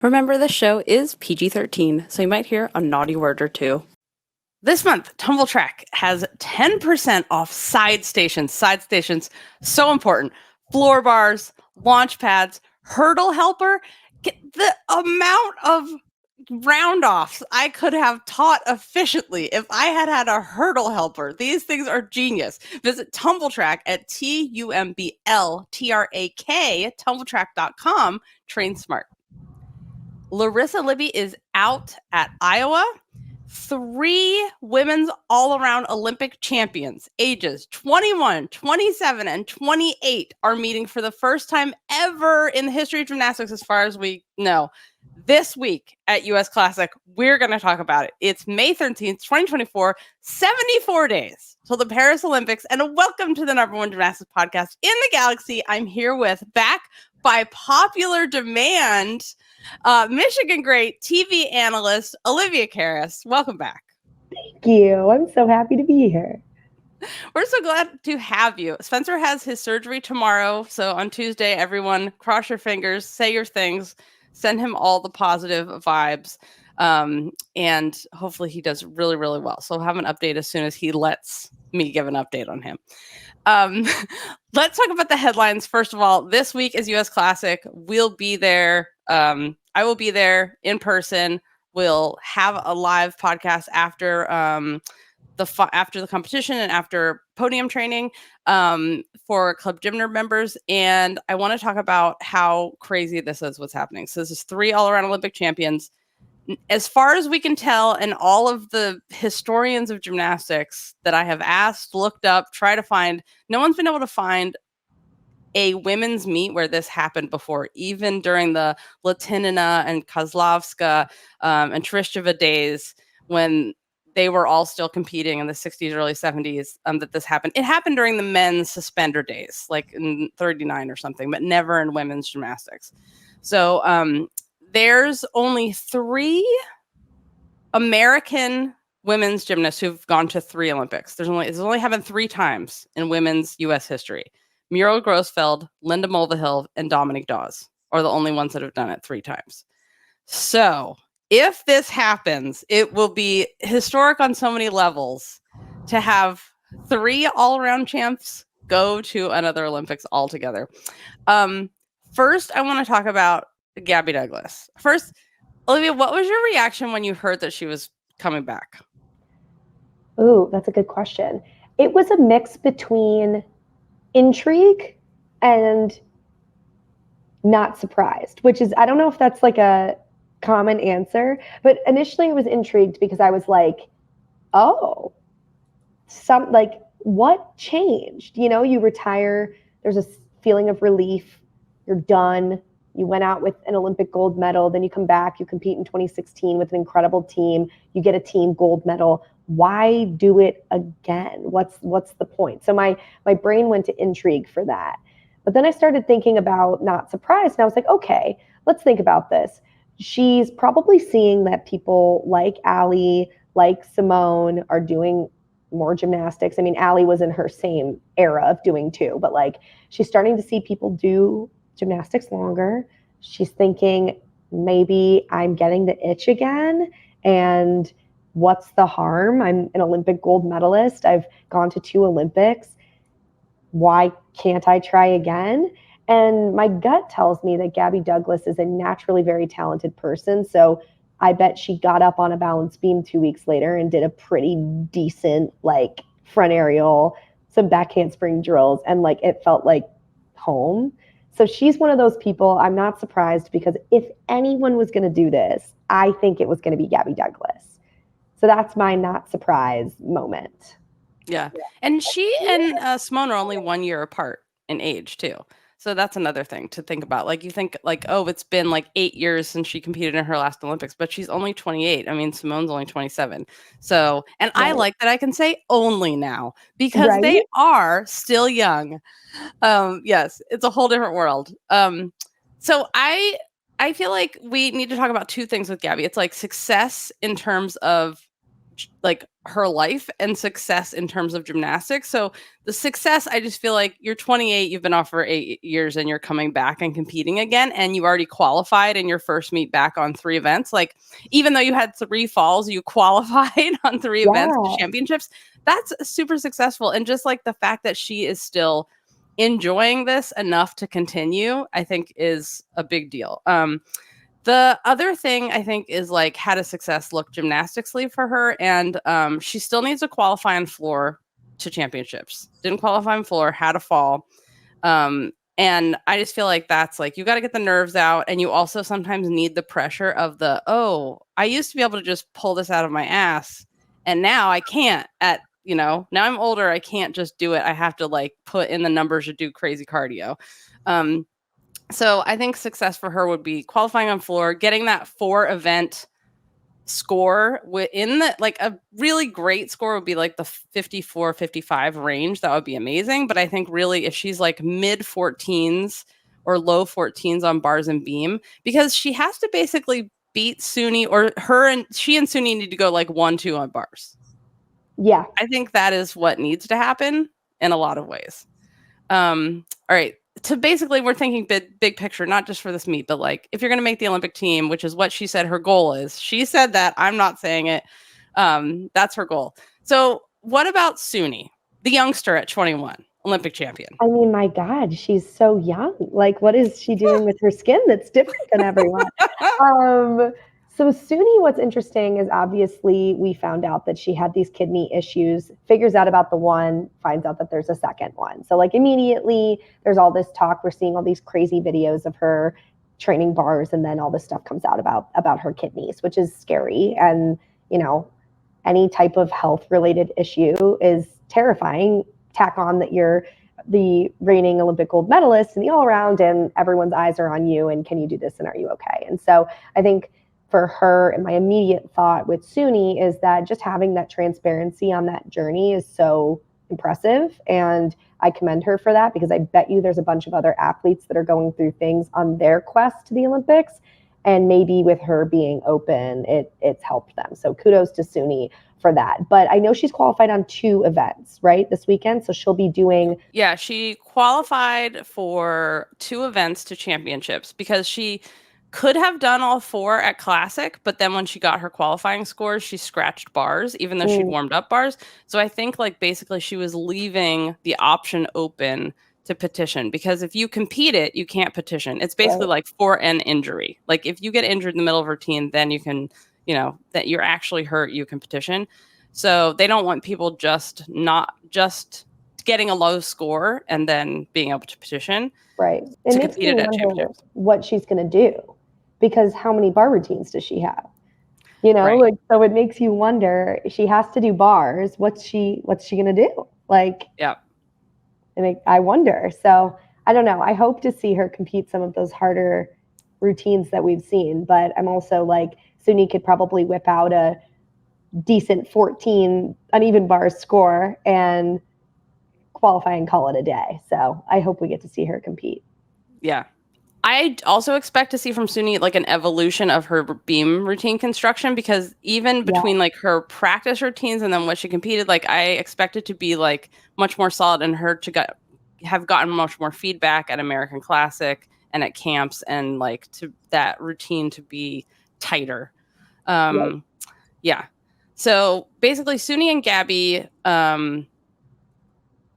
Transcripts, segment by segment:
Remember, this show is PG-13, so you might hear a naughty word or two. This month, Tumble Track has 10% off side stations. Side stations, so important. Floor bars, launch pads, hurdle helper. Get the amount of round-offs I could have taught efficiently if I had had a hurdle helper. These things are genius. Visit Tumble Track at TUMBLTRAK, tumbletrack.com. Train smart. Larissa Libby is out at Iowa. 3 women's all-around Olympic champions, ages 21, 27, and 28, are meeting for the first time ever in the history of gymnastics, as far as we know. This week at US Classic, we're going to talk about it. It's May 13th, 2024, 74 days till the Paris Olympics, and welcome to the #1 gymnastics podcast in the galaxy. I'm here with, back by popular demand, Michigan great TV analyst Olivia Karas. Welcome back. Thank you. I'm so happy to be here. We're so glad to have you. Spencer has his surgery tomorrow, so on Tuesday, everyone cross your fingers, say your things, send him all the positive vibes, and hopefully he does really, really well. So I'll have an update as soon as he lets me give an update on him. Let's talk about the headlines. First of all, this week is US Classic. We'll be there. I will be there in person. We'll have a live podcast after after the competition and after podium training for Club Gymner members. And I want to talk about how crazy this is, what's happening. So this is 3 all-around Olympic champions. As far as we can tell, and all of the historians of gymnastics that I have asked, looked up, try to find, no one's been able to find a women's meet where this happened before, even during the Latinina and Kozlovska and Trishcheva days, when they were all still competing in the 60s, early 70s, that this happened. It happened during the men's suspender days, like in 39 or something, but never in women's gymnastics. So there's only 3 American women's gymnasts who've gone to 3 Olympics. It's only happened 3 times in women's U.S. history. Muriel Grossfeld, Linda Mulvihill, and Dominique Dawes are the only ones that have done it 3 times. So if this happens, it will be historic on so many levels to have 3 all-around champs go to another Olympics altogether. First, I want to talk about Gabby Douglas. First, Olivia, what was your reaction when you heard that she was coming back? Ooh, that's a good question. It was a mix between intrigue and not surprised, which is, I don't know if that's like a common answer, but initially I was intrigued because I was like, oh, what changed? You know, you retire, there's a feeling of relief, you're done. You went out with an Olympic gold medal, then you come back, you compete in 2016 with an incredible team, you get a team gold medal. Why do it again? What's the point? So my brain went to intrigue for that. But then I started thinking about not surprised, and I was like, okay, let's think about this. She's probably seeing that people like Ali, like Simone are doing more gymnastics. I mean, Ali was in her same era of doing too, but like she's starting to see people do gymnastics longer. She's thinking, maybe I'm getting the itch again, and what's the harm? I'm an Olympic gold medalist. I've gone to 2 Olympics. Why can't I try again? And my gut tells me that Gabby Douglas is a naturally very talented person. So I bet she got up on a balance beam 2 weeks later and did a pretty decent, like, front aerial, some back handspring drills, and like it felt like home. So she's one of those people. I'm not surprised, because if anyone was going to do this, I think it was going to be Gabby Douglas. So that's my not surprised moment. Yeah. And she and Simone are only 1 year apart in age too. So that's another thing to think about. Like, you think like, oh, it's been like 8 years since she competed in her last Olympics, but she's only 28. I mean, Simone's only 27. So, and right. I like that I can say only now, because right. They are still young. Yes, it's a whole different world. So I feel like we need to talk about 2 things with Gabby. It's like success in terms of like her life and success in terms of gymnastics. So the success, I just feel like you're 28, you've been off for 8 years and you're coming back and competing again. And you already qualified in your first meet back on 3 events. Like, even though you had 3 falls, you qualified on 3 events to championships. That's super successful. And just like the fact that she is still enjoying this enough to continue, I think is a big deal. The other thing I think is like, how does success look gymnasticsally for her? And she still needs to qualify on floor to championships. Didn't qualify on floor, had a fall. And I just feel like that's like, you got to get the nerves out. And you also sometimes need the pressure of the, oh, I used to be able to just pull this out of my ass. And now I can't now I'm older. I can't just do it. I have to like put in the numbers to do crazy cardio. So I think success for her would be qualifying on floor, getting that 4 event score within the, like a really great score would be like the 54, 55 range. That would be amazing. But I think really if she's like mid 14s or low 14s on bars and beam, because she has to basically beat Suni, or she and Suni need to go like 1-2 on bars. Yeah. I think that is what needs to happen in a lot of ways. All right. To basically, we're thinking big picture, not just for this meet, but like if you're going to make the Olympic team, which is what she said her goal is. She said that. I'm not saying it. That's her goal. So what about Suni, the youngster at 21, Olympic champion? I mean, my God, she's so young. Like, what is she doing with her skin that's different than everyone? So Suni, what's interesting is obviously we found out that she had these kidney issues, figures out about the one, finds out that there's a second one. So like immediately there's all this talk. We're seeing all these crazy videos of her training bars, and then all this stuff comes out about her kidneys, which is scary. And, any type of health related issue is terrifying. Tack on that you're the reigning Olympic gold medalist and the all around, and everyone's eyes are on you. And can you do this? And are you okay? And so I think for her, and my immediate thought with Suni is that just having that transparency on that journey is so impressive. And I commend her for that, because I bet you there's a bunch of other athletes that are going through things on their quest to the Olympics. And maybe with her being open, it's helped them. So kudos to Suni for that. But I know she's qualified on 2 events, right, this weekend. So she'll be doing. Yeah, she qualified for 2 events to championships, because she could have done all 4 at Classic, but then when she got her qualifying scores, she scratched bars, even though she'd warmed up bars. So I think like basically she was leaving the option open to petition, because if you compete it, you can't petition. It's basically like for an injury. Like if you get injured in the middle of a routine, then you can, that you're actually hurt, you can petition. So they don't want people not just getting a low score and then being able to petition. Right. It makes me wonder what she's going to do, because how many bar routines does she have? Right. Like, so it makes you wonder, she has to do bars. What's she going to do? Like, yeah. I wonder. So I don't know. I hope to see her compete some of those harder routines that we've seen, but I'm also like, Suni could probably whip out a decent 14 uneven bars score and qualify and call it a day. So I hope we get to see her compete. Yeah. I also expect to see from Suni like an evolution of her beam routine construction, because even between like her practice routines and then what she competed, like I expect it to be like much more solid, and her to have gotten much more feedback at American Classic and at camps, and like to that routine to be tighter. Yeah. So basically Suni and Gabby,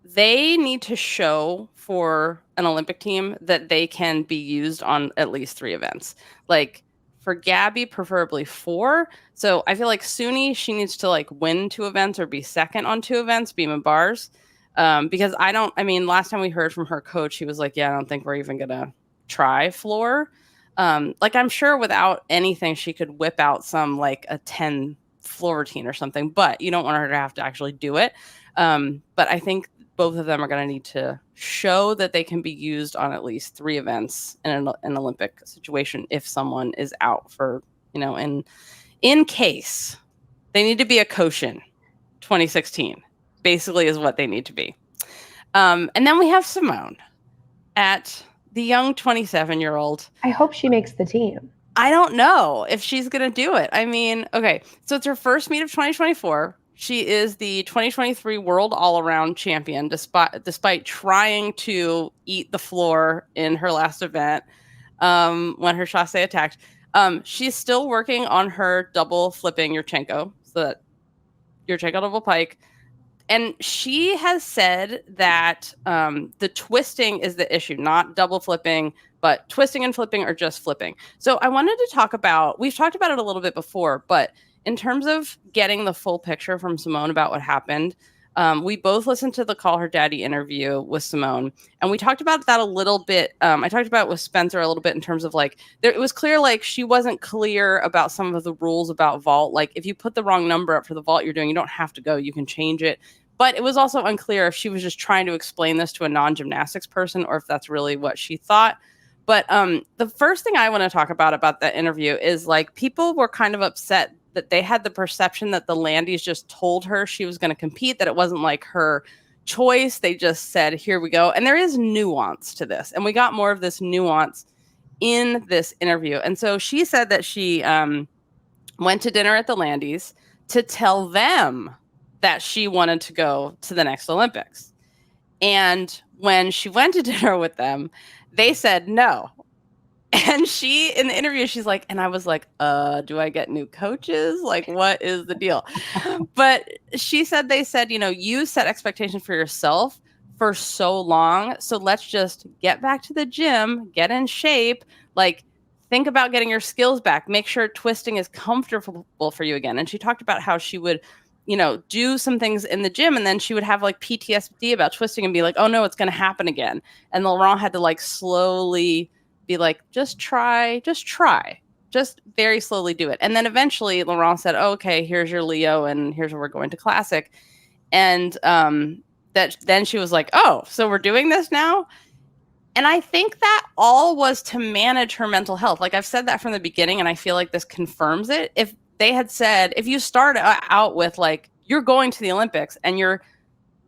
they need to show for an Olympic team that they can be used on at least 3 events. Like for Gabby, preferably 4. So I feel like Suni, she needs to like win 2 events or be second on 2 events, beam and bars. Because last time we heard from her coach, he was like, yeah, I don't think we're even going to try floor. Like I'm sure without anything, she could whip out some like a 10 floor routine or something, but you don't want her to have to actually do it. But I think both of them are going to need to show that they can be used on at least 3 events in an Olympic situation if someone is out for, in case. They need to be a Koshin 2016, basically is what they need to be. And then we have Simone at the young 27-year-old. I hope she makes the team. I don't know if she's going to do it. I mean, okay, so it's her first meet of 2024. She is the 2023 World All-Around Champion, despite trying to eat the floor in her last event when her chasse attacked. She's still working on her double flipping Yurchenko, so that Yurchenko double pike. And she has said that the twisting is the issue, not double flipping, but twisting and flipping are just flipping. So I wanted to talk about, we've talked about it a little bit before, but in terms of getting the full picture from Simone about what happened, we both listened to the Call Her Daddy interview with Simone, and we talked about that a little bit. I talked about it with Spencer a little bit in terms of like, it was clear like she wasn't clear about some of the rules about vault. Like if you put the wrong number up for the vault you're doing, you don't have to go, you can change it. But it was also unclear if she was just trying to explain this to a non-gymnastics person or if that's really what she thought. But the first thing I want to talk about that interview is like people were kind of upset that they had the perception that the Landis just told her she was going to compete, that it wasn't like her choice. They just said, here we go. And there is nuance to this. And we got more of this nuance in this interview. And so she said that she went to dinner at the Landis to tell them that she wanted to go to the next Olympics. And when she went to dinner with them, they said no. And she, in the interview, she's like, and I was like, do I get new coaches? Like, what is the deal? But she said, they said, you know, you set expectations for yourself for so long. So let's just get back to the gym, get in shape, like think about getting your skills back, make sure twisting is comfortable for you again. And she talked about how she would, you know, do some things in the gym and then she would have like PTSD about twisting and be like, oh no, it's going to happen again. And Laurent had to like slowly be like, just try, just very slowly do it. And then eventually Laurent said, oh, okay, here's your Leo and here's where we're going to Classic. And that then she was like, oh, so we're doing this now? And I think that all was to manage her mental health. Like I've said that from the beginning, and I feel like this confirms it. If they had said, if you start out with like, you're going to the Olympics and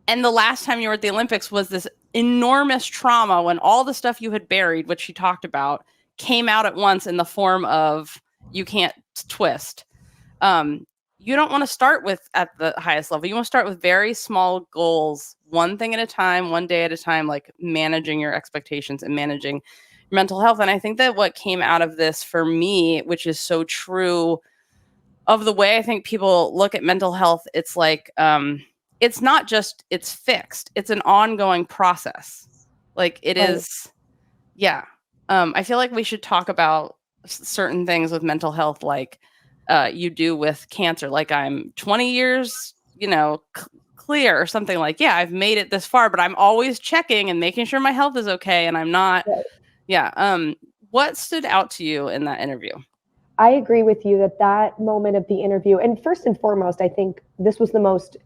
the last time you were at the Olympics was this enormous trauma when all the stuff you had buried, which she talked about, came out at once in the form of you can't twist. You don't want to start with at the highest level. You want to start with very small goals, one thing at a time, one day at a time, like managing your expectations and managing your mental health. And I think that what came out of this for me, which is so true of the way I think people look at mental health, it's like, it's not just, it's fixed. It's an ongoing process. Like it is. Yeah. I feel like we should talk about certain things with mental health, like you do with cancer. Like I'm 20 years, you know, clear or something like, yeah, I've made it this far, but I'm always checking and making sure my health is okay. And I'm not. Right. Yeah. What stood out to you in that interview? I agree with you that moment of the interview, and first and foremost, I think this was the most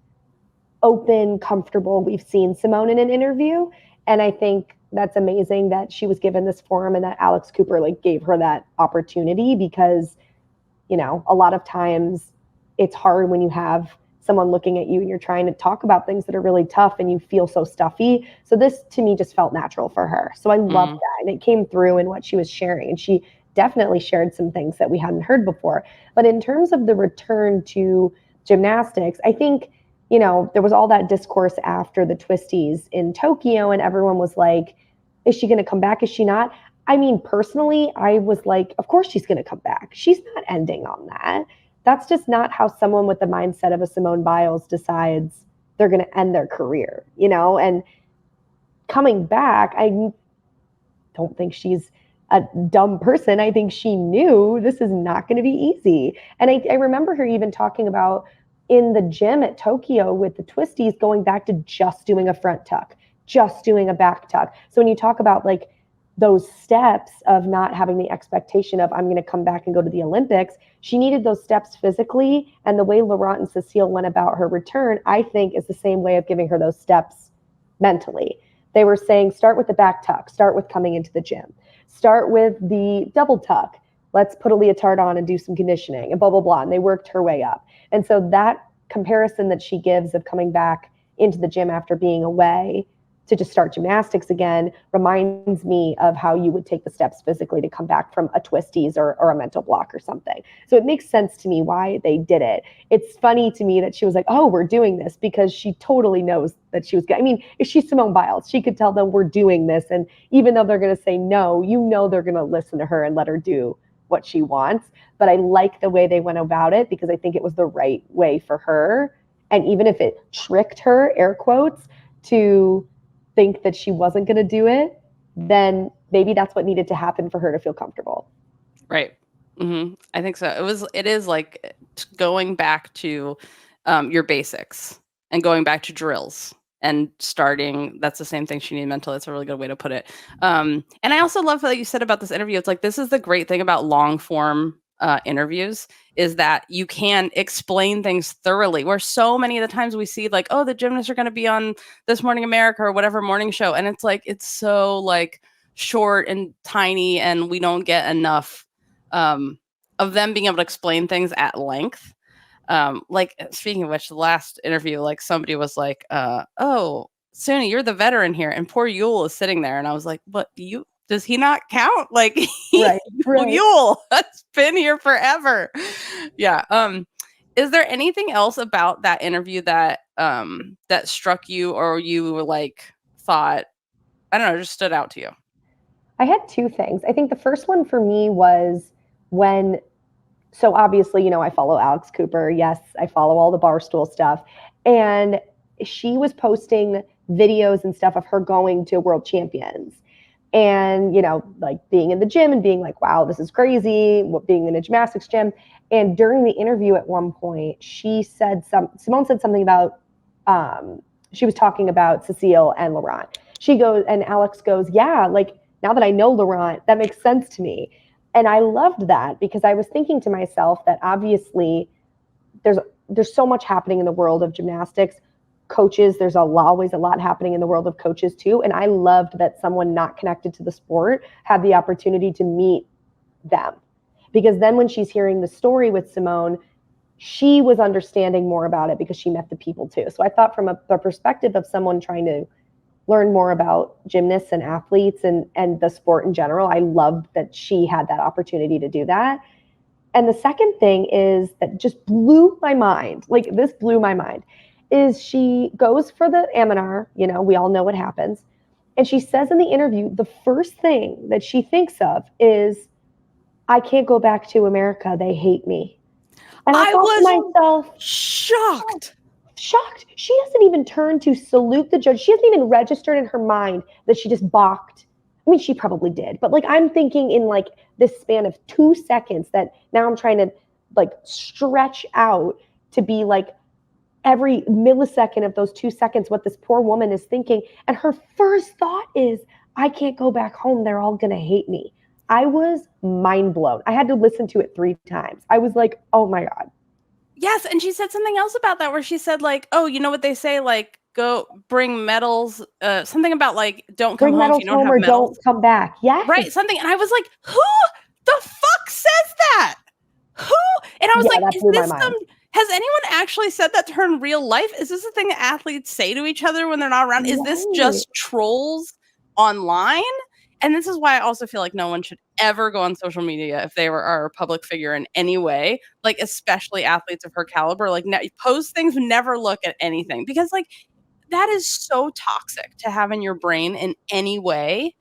open, comfortable we've seen Simone in an interview. And I think that's amazing that she was given this forum and that Alex Cooper like gave her that opportunity, because, you know, a lot of times it's hard when you have someone looking at you and you're trying to talk about things that are really tough and you feel so stuffy. So this to me just felt natural for her. So I loved that. And it came through in what she was sharing. And she definitely shared some things that we hadn't heard before. But in terms of the return to gymnastics, I think, you know, there was all that discourse after the twisties in Tokyo and everyone was like, is she going to come back? Is she not? I mean, personally, I was like, of course she's going to come back. She's not ending on that. That's just not how someone with the mindset of a Simone Biles decides they're going to end their career, you know? And coming back, I don't think she's a dumb person. I think she knew this is not going to be easy. And I remember her even talking about in the gym at Tokyo with the twisties going back to just doing a front tuck, just doing a back tuck. So when you talk about like those steps of not having the expectation of I'm going to come back and go to the Olympics, she needed those steps physically. And the way Laurent and Cecile went about her return, I think is the same way of giving her those steps mentally. They were saying, start with the back tuck, start with coming into the gym, start with the double tuck. Let's put a leotard on and do some conditioning and blah, blah, blah. And they worked her way up. And so that comparison that she gives of coming back into the gym after being away to just start gymnastics again reminds me of how you would take the steps physically to come back from a twisties or a mental block or something. So it makes sense to me why they did it. It's funny to me that she was like, oh, we're doing this, because she totally knows that she was good. I mean, if she's Simone Biles, she could tell them we're doing this. And even though they're going to say no, they're going to listen to her and let her do what she wants. But I like the way they went about it, because I think it was the right way for her. And even if it tricked her, air quotes, to think that she wasn't going to do it, then maybe that's what needed to happen for her to feel comfortable. Right. Mm-hmm. I think so. It is like going back to your basics and going back to drills and starting. That's the same thing she needed mentally. That's a really good way to put it. And I also love what you said about this interview. It's like, this is the great thing about long form interviews, is that you can explain things thoroughly, where so many of the times we see like, oh, the gymnasts are going to be on This Morning America or whatever morning show. And it's like, it's so like short and tiny, and we don't get enough of them being able to explain things at length. Like, speaking of which, the last interview, like somebody was like, oh, Suni, you're the veteran here. And poor Yule is sitting there. And I was like, but does he not count? Like, Right. Yule that's been here forever. Yeah. Is there anything else about that interview that that struck you, or you were like thought, I don't know, just stood out to you? I had two things. I think the first one for me was so obviously, I follow Alex Cooper. Yes, I follow all the Barstool stuff. And she was posting videos and stuff of her going to World Champions. And, like being in the gym and being like, wow, this is crazy, being in a gymnastics gym. And during the interview at one point, Simone said something about, she was talking about Cecile and Laurent. She goes, and Alex goes, yeah, like now that I know Laurent, that makes sense to me. And I loved that, because I was thinking to myself that obviously there's so much happening in the world of gymnastics. Coaches, there's always a lot happening in the world of coaches too. And I loved that someone not connected to the sport had the opportunity to meet them. Because then when she's hearing the story with Simone, she was understanding more about it because she met the people too. So I thought from the perspective of someone trying to learn more about gymnasts and athletes and the sport in general, I loved that she had that opportunity to do that. And the second thing is that just blew my mind, like this blew my mind, is she goes for the Aminar, we all know what happens. And she says in the interview, the first thing that she thinks of is, I can't go back to America. They hate me. And I thought to myself, shocked. She hasn't even turned to salute the judge. She hasn't even registered in her mind that she just balked. I mean, she probably did, but like, I'm thinking in like this span of 2 seconds that now I'm trying to like stretch out to be like every millisecond of those 2 seconds, what this poor woman is thinking. And her first thought is, I can't go back home. They're all going to hate me. I was mind blown. I had to listen to it 3 times. I was like, oh my God. Yes. And she said something else about that, where she said like, oh, you know what they say, like, go bring medals, something about like, don't come home if you don't have medals. Don't come back. Yes. Right. Something. And I was like, who the fuck says that? Who? And I was like, is this has anyone actually said that to her in real life? Is this a thing that athletes say to each other when they're not around? Is this just trolls online? And this is why I also feel like no one should ever go on social media if they are a public figure in any way, like especially athletes of her caliber. Like, post things, never look at anything, because like that is so toxic to have in your brain in any way.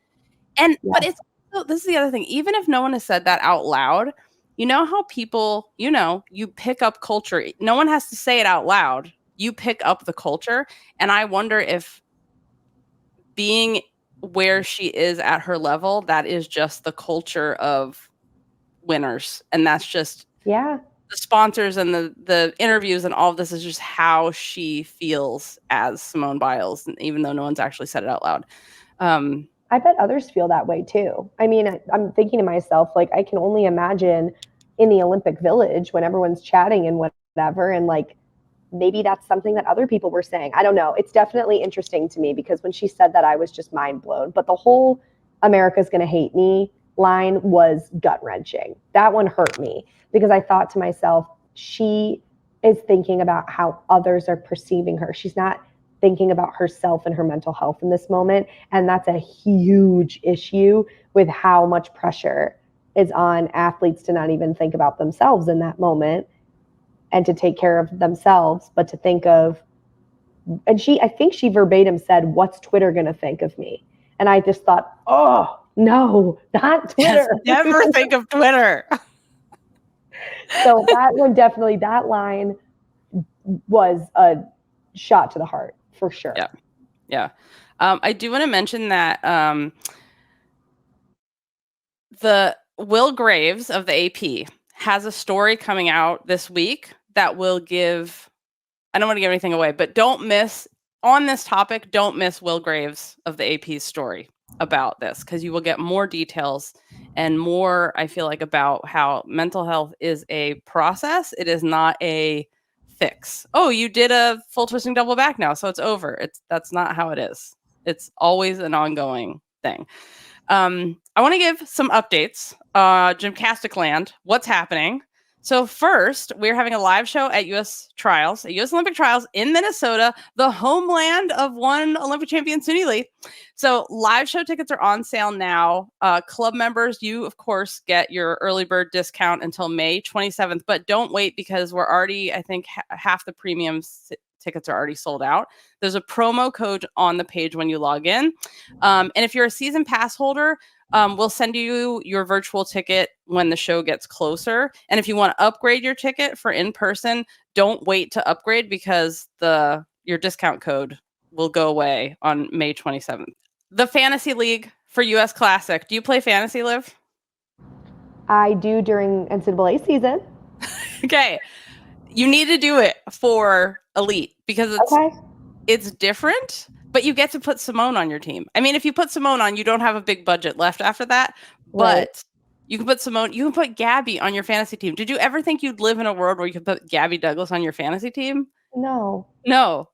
And but it's also, this is the other thing. Even if no one has said that out loud, you know how people, you pick up culture. No one has to say it out loud. You pick up the culture, and I wonder if being where she is at her level, that is just the culture of winners. And that's just the sponsors and the interviews and all of this is just how she feels as Simone Biles, even though no one's actually said it out loud. I bet others feel that way too. I mean, I'm thinking to myself, like, I can only imagine in the Olympic Village when everyone's chatting and whatever, and like, maybe that's something that other people were saying. I don't know. It's definitely interesting to me, because when she said that, I was just mind blown. But the whole America's going to hate me line was gut wrenching. That one hurt me, because I thought to myself, she is thinking about how others are perceiving her. She's not thinking about herself and her mental health in this moment. And that's a huge issue with how much pressure is on athletes to not even think about themselves in that moment and to take care of themselves, but to think of, and I think she verbatim said, what's Twitter going to think of me? And I just thought, oh, no, not Twitter. Yes, never think of Twitter. So that one definitely, that line was a shot to the heart for sure. Yeah. Yeah. I do want to mention that the Will Graves of the AP has a story coming out this week that will give, I don't want to give anything away, but don't miss on this topic, don't miss Will Graves of the AP's story about this, because you will get more details and more, I feel like, about how mental health is a process. It is not a fix. Oh, you did a full twisting double back now, so it's over. That's not how it is. It's always an ongoing thing. I want to give some updates. Gymnastic land, what's happening? So first, we're having a live show at U.S. Trials, at U.S. Olympic Trials in Minnesota, the homeland of one Olympic champion, Suni Lee. So live show tickets are on sale now. Club members, you, of course, get your early bird discount until May 27th, but don't wait because we're already, I think, half the premium tickets are already sold out. There's a promo code on the page when you log in. And if you're a season pass holder, we'll send you your virtual ticket when the show gets closer. And if you want to upgrade your ticket for in-person, don't wait to upgrade because your discount code will go away on May 27th. The Fantasy League for US Classic. Do you play Fantasy, Liv? I do during NCAA season. Okay. You need to do it for Elite because it's different. But you get to put Simone on your team. I mean, if you put Simone on, you don't have a big budget left after that. Right. But you can put Simone, you can put Gabby on your fantasy team. Did you ever think you'd live in a world where you could put Gabby Douglas on your fantasy team? No.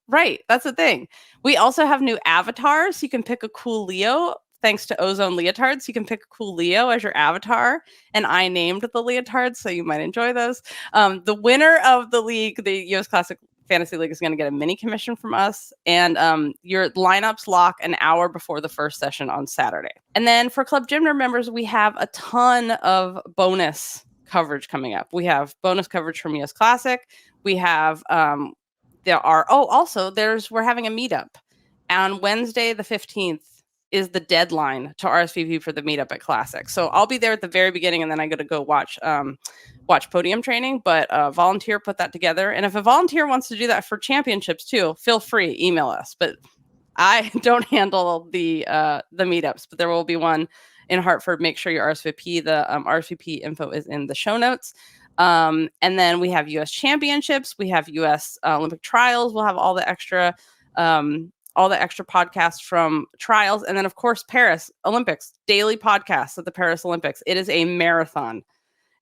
Right. That's the thing. We also have new avatars. You can pick a cool Leo thanks to Ozone Leotards. You can pick a cool Leo as your avatar. And I named the leotards, so you might enjoy those. The winner of the league, the US Classic Fantasy League, is going to get a mini commission from us, and your lineups lock an hour before the first session on Saturday. And then for Club Gymner members, we have a ton of bonus coverage coming up. We have bonus coverage from US Classic. We have we're having a meetup on Wednesday the 15th is the deadline to RSVP for the meetup at Classic. So I'll be there at the very beginning, and then I got to go watch podium training, but volunteer put that together. And if a volunteer wants to do that for championships too, feel free, email us. But I don't handle the meetups, but there will be one in Hartford. Make sure you RSVP. The RSVP info is in the show notes. And then we have US championships. We have US Olympic trials. We'll have all the extra podcasts from trials. And then, of course, Paris Olympics, daily podcasts at the Paris Olympics. It is a marathon.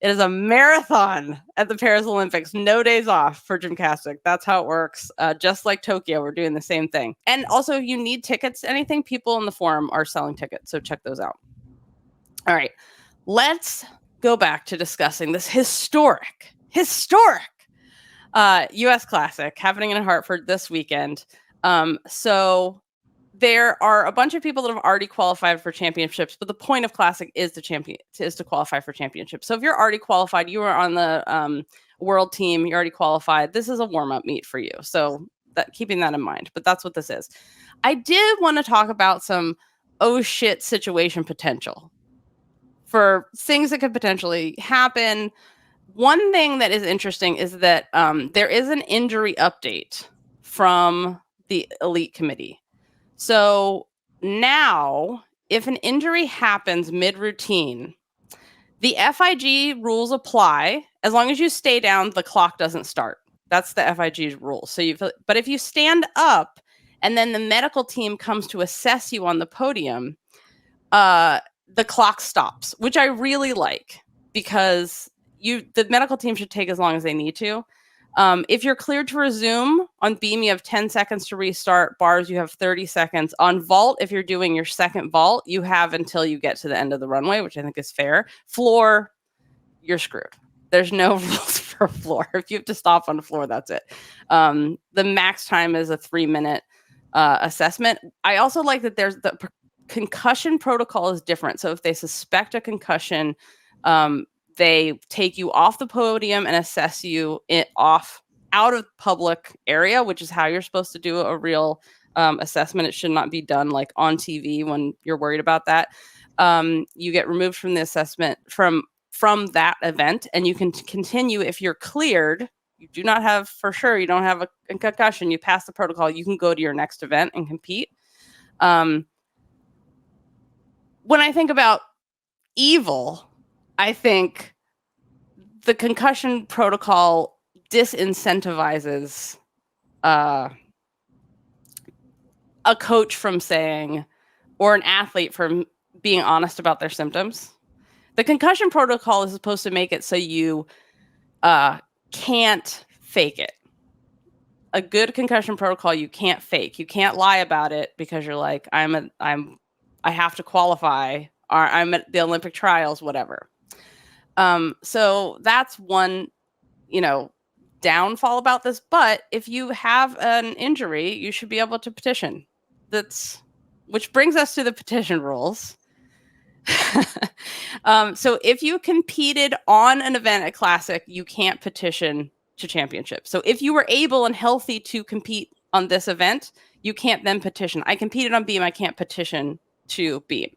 It is a marathon at the Paris Olympics. No days off for gymnastics. That's how it works. Just like Tokyo, we're doing the same thing. And also, if you need tickets to anything, people in the forum are selling tickets. So check those out. All right. Let's go back to discussing this historic US Classic happening in Hartford this weekend. So there are a bunch of people that have already qualified for championships, but the point of Classic is to qualify for championships. So if you're already qualified, you are on the world team, you're already qualified. This is a warm-up meet for you. So keeping that in mind, but that's what this is. I did want to talk about some situation potential for things that could potentially happen. One thing that is interesting is that there is an injury update from the Elite Committee. So now, if an injury happens mid-routine, the FIG rules apply. As long as you stay down, the clock doesn't start. That's the FIG's rule. But if you stand up and then the medical team comes to assess you on the podium, the clock stops, which I really like because the medical team should take as long as they need to. If you're cleared to resume on beam, you have 10 seconds to restart. Bars, you have 30 seconds. On vault, if you're doing your second vault, you have until you get to the end of the runway, which I think is fair. Floor, you're screwed. There's no rules for floor. If you have to stop on the floor, that's it. The max time is a 3-minute assessment. I also like that there's the concussion protocol is different. So if they suspect a concussion, they take you off the podium and assess you out of public area, which is how you're supposed to do a real assessment. It should not be done like on TV when you're worried about that. You get removed from the assessment from that event, and you can continue if you're cleared. You do not have, for sure, you don't have a concussion, you pass the protocol, you can go to your next event and compete. When I think about evil, I think the concussion protocol disincentivizes a coach from saying, or an athlete from being honest about their symptoms. The concussion protocol is supposed to make it so you can't fake it. A good concussion protocol you can't fake. You can't lie about it because you're like, I have to qualify, or I'm at the Olympic trials, whatever. So that's one, downfall about this. But if you have an injury, you should be able to petition. Which brings us to the petition rules. So if you competed on an event at Classic, you can't petition to championship. So if you were able and healthy to compete on this event, you can't then petition. I competed on beam, I can't petition to beam.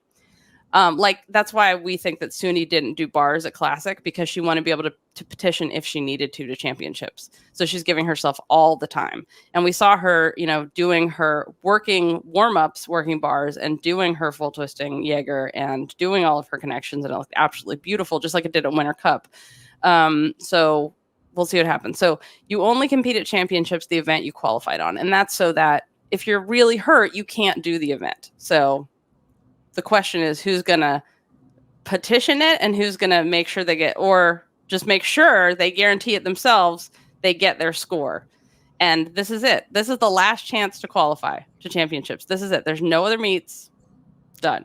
That's why we think that Suni didn't do bars at Classic, because she wanted to be able to petition if she needed to championships. So she's giving herself all the time. And we saw her, doing her working warm-ups, working bars, and doing her full twisting Jaeger and doing all of her connections. And it looked absolutely beautiful, just like it did at Winter Cup. So we'll see what happens. So you only compete at championships, the event you qualified on. And that's so that if you're really hurt, you can't do the event. So the question is, who's going to petition it and who's going to make sure they get, or just make sure they guarantee it themselves, they get their score. And this is it. This is the last chance to qualify to championships. This is it. There's no other meets. Done.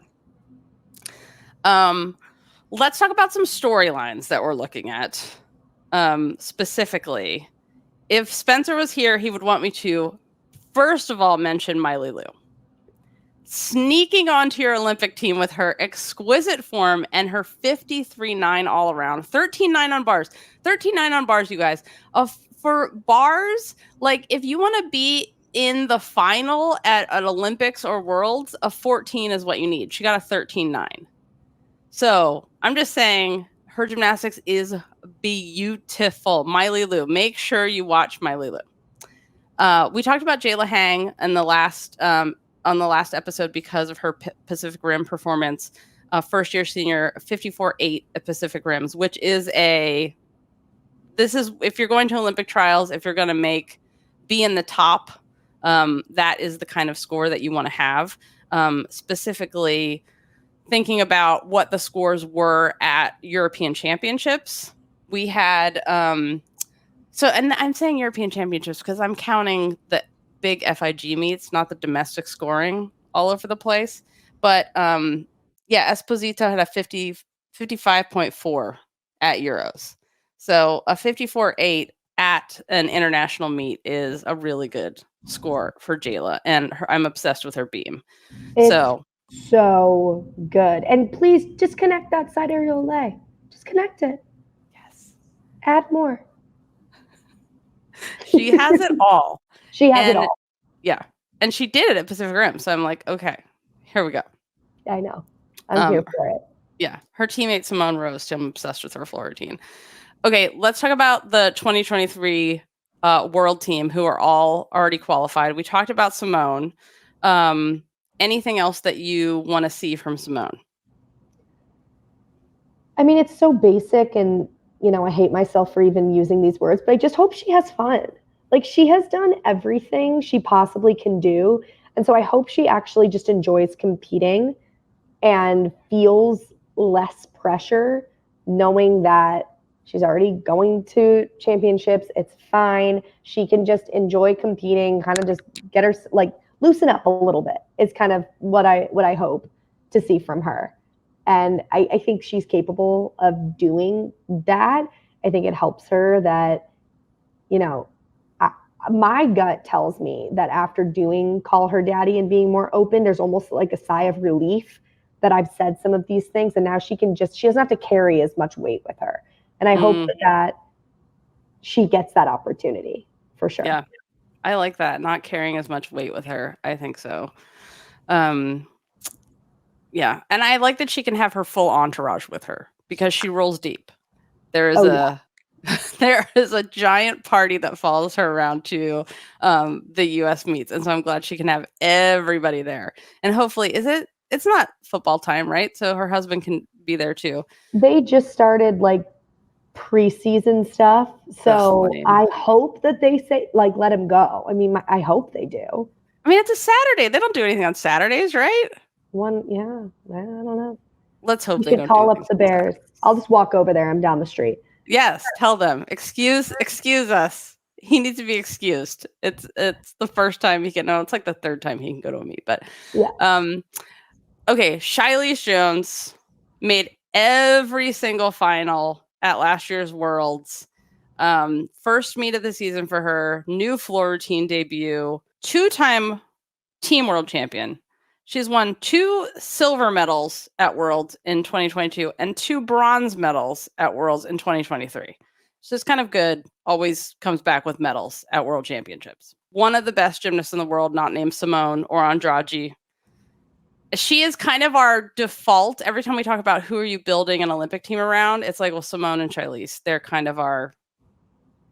Let's talk about some storylines that we're looking at. Specifically, if Spencer was here, he would want me to, first of all, mention Myli Lew. Sneaking onto your Olympic team with her exquisite form and her 53.9 all around, 13.9 on bars, 13.9 on bars, you guys. For bars, like if you want to be in the final at an Olympics or Worlds, a 14 is what you need. She got a 13.9. So I'm just saying her gymnastics is beautiful. Myli Lew, make sure you watch Myli Lew. We talked about Jayla Hang in the last on the last episode because of her Pacific Rim performance, first year senior, 54.8 at Pacific Rims, which is if you're going to Olympic trials, if you're going to be in the top, that is the kind of score that you want to have. Specifically thinking about what the scores were at European championships, we had, and I'm saying European championships because I'm counting the big FIG meets, not the domestic scoring all over the place. But Esposito had a 55.4 at Euros. So a 54.8 at an international meet is a really good score for Jayla. And I'm obsessed with her beam. It's so good. And please just connect that side aerial lay. Just connect it. Yes. Add more. She has it all. She has it all. Yeah. And she did it at Pacific Rim. So I'm like, okay, here we go. I know. I'm here for it. Yeah. Her teammate, Simone Rose, I'm obsessed with her floor routine. Okay, let's talk about the 2023 world team who are all already qualified. We talked about Simone. Anything else that you want to see from Simone? I mean, it's so basic and, I hate myself for even using these words, but I just hope she has fun. Like, she has done everything she possibly can do. And so I hope she actually just enjoys competing and feels less pressure, knowing that she's already going to championships. It's fine. She can just enjoy competing, kind of just get her, loosen up a little bit. It's kind of what I hope to see from her. And I think she's capable of doing that. I think it helps her that, my gut tells me that after doing Call Her Daddy and being more open, there's almost like a sigh of relief that I've said some of these things, and now she doesn't have to carry as much weight with her. And I hope that she gets that opportunity for sure. Yeah, I like that. Not carrying as much weight with her. I think so. Yeah, and I like that she can have her full entourage with her because she rolls deep. There is there is a giant party that follows her around to the U.S. meets, and so I'm glad she can have everybody there. And hopefully, it's not football time, right? So her husband can be there too. They just started like preseason stuff, so I hope that they say like let him go. I mean, I hope they do. I mean, it's a Saturday. They don't do anything on Saturdays, right? I don't know. Let's hope they don't call up the Bears. I'll just walk over there. I'm down the street. Yes, tell them. Excuse us. He needs to be excused. It's the first time he can. No, it's like the third time he can go to a meet. But yeah. Okay, Shilese Jones made every single final at last year's Worlds. First meet of the season for her. New floor routine debut. 2-time team world champion. She's won 2 silver medals at Worlds in 2022 and 2 bronze medals at Worlds in 2023. So it's kind of good. Always comes back with medals at World Championships. One of the best gymnasts in the world, not named Simone or Andrade. She is kind of our default. Every time we talk about who are you building an Olympic team around, it's like, well, Simone and Chiles. They're kind of our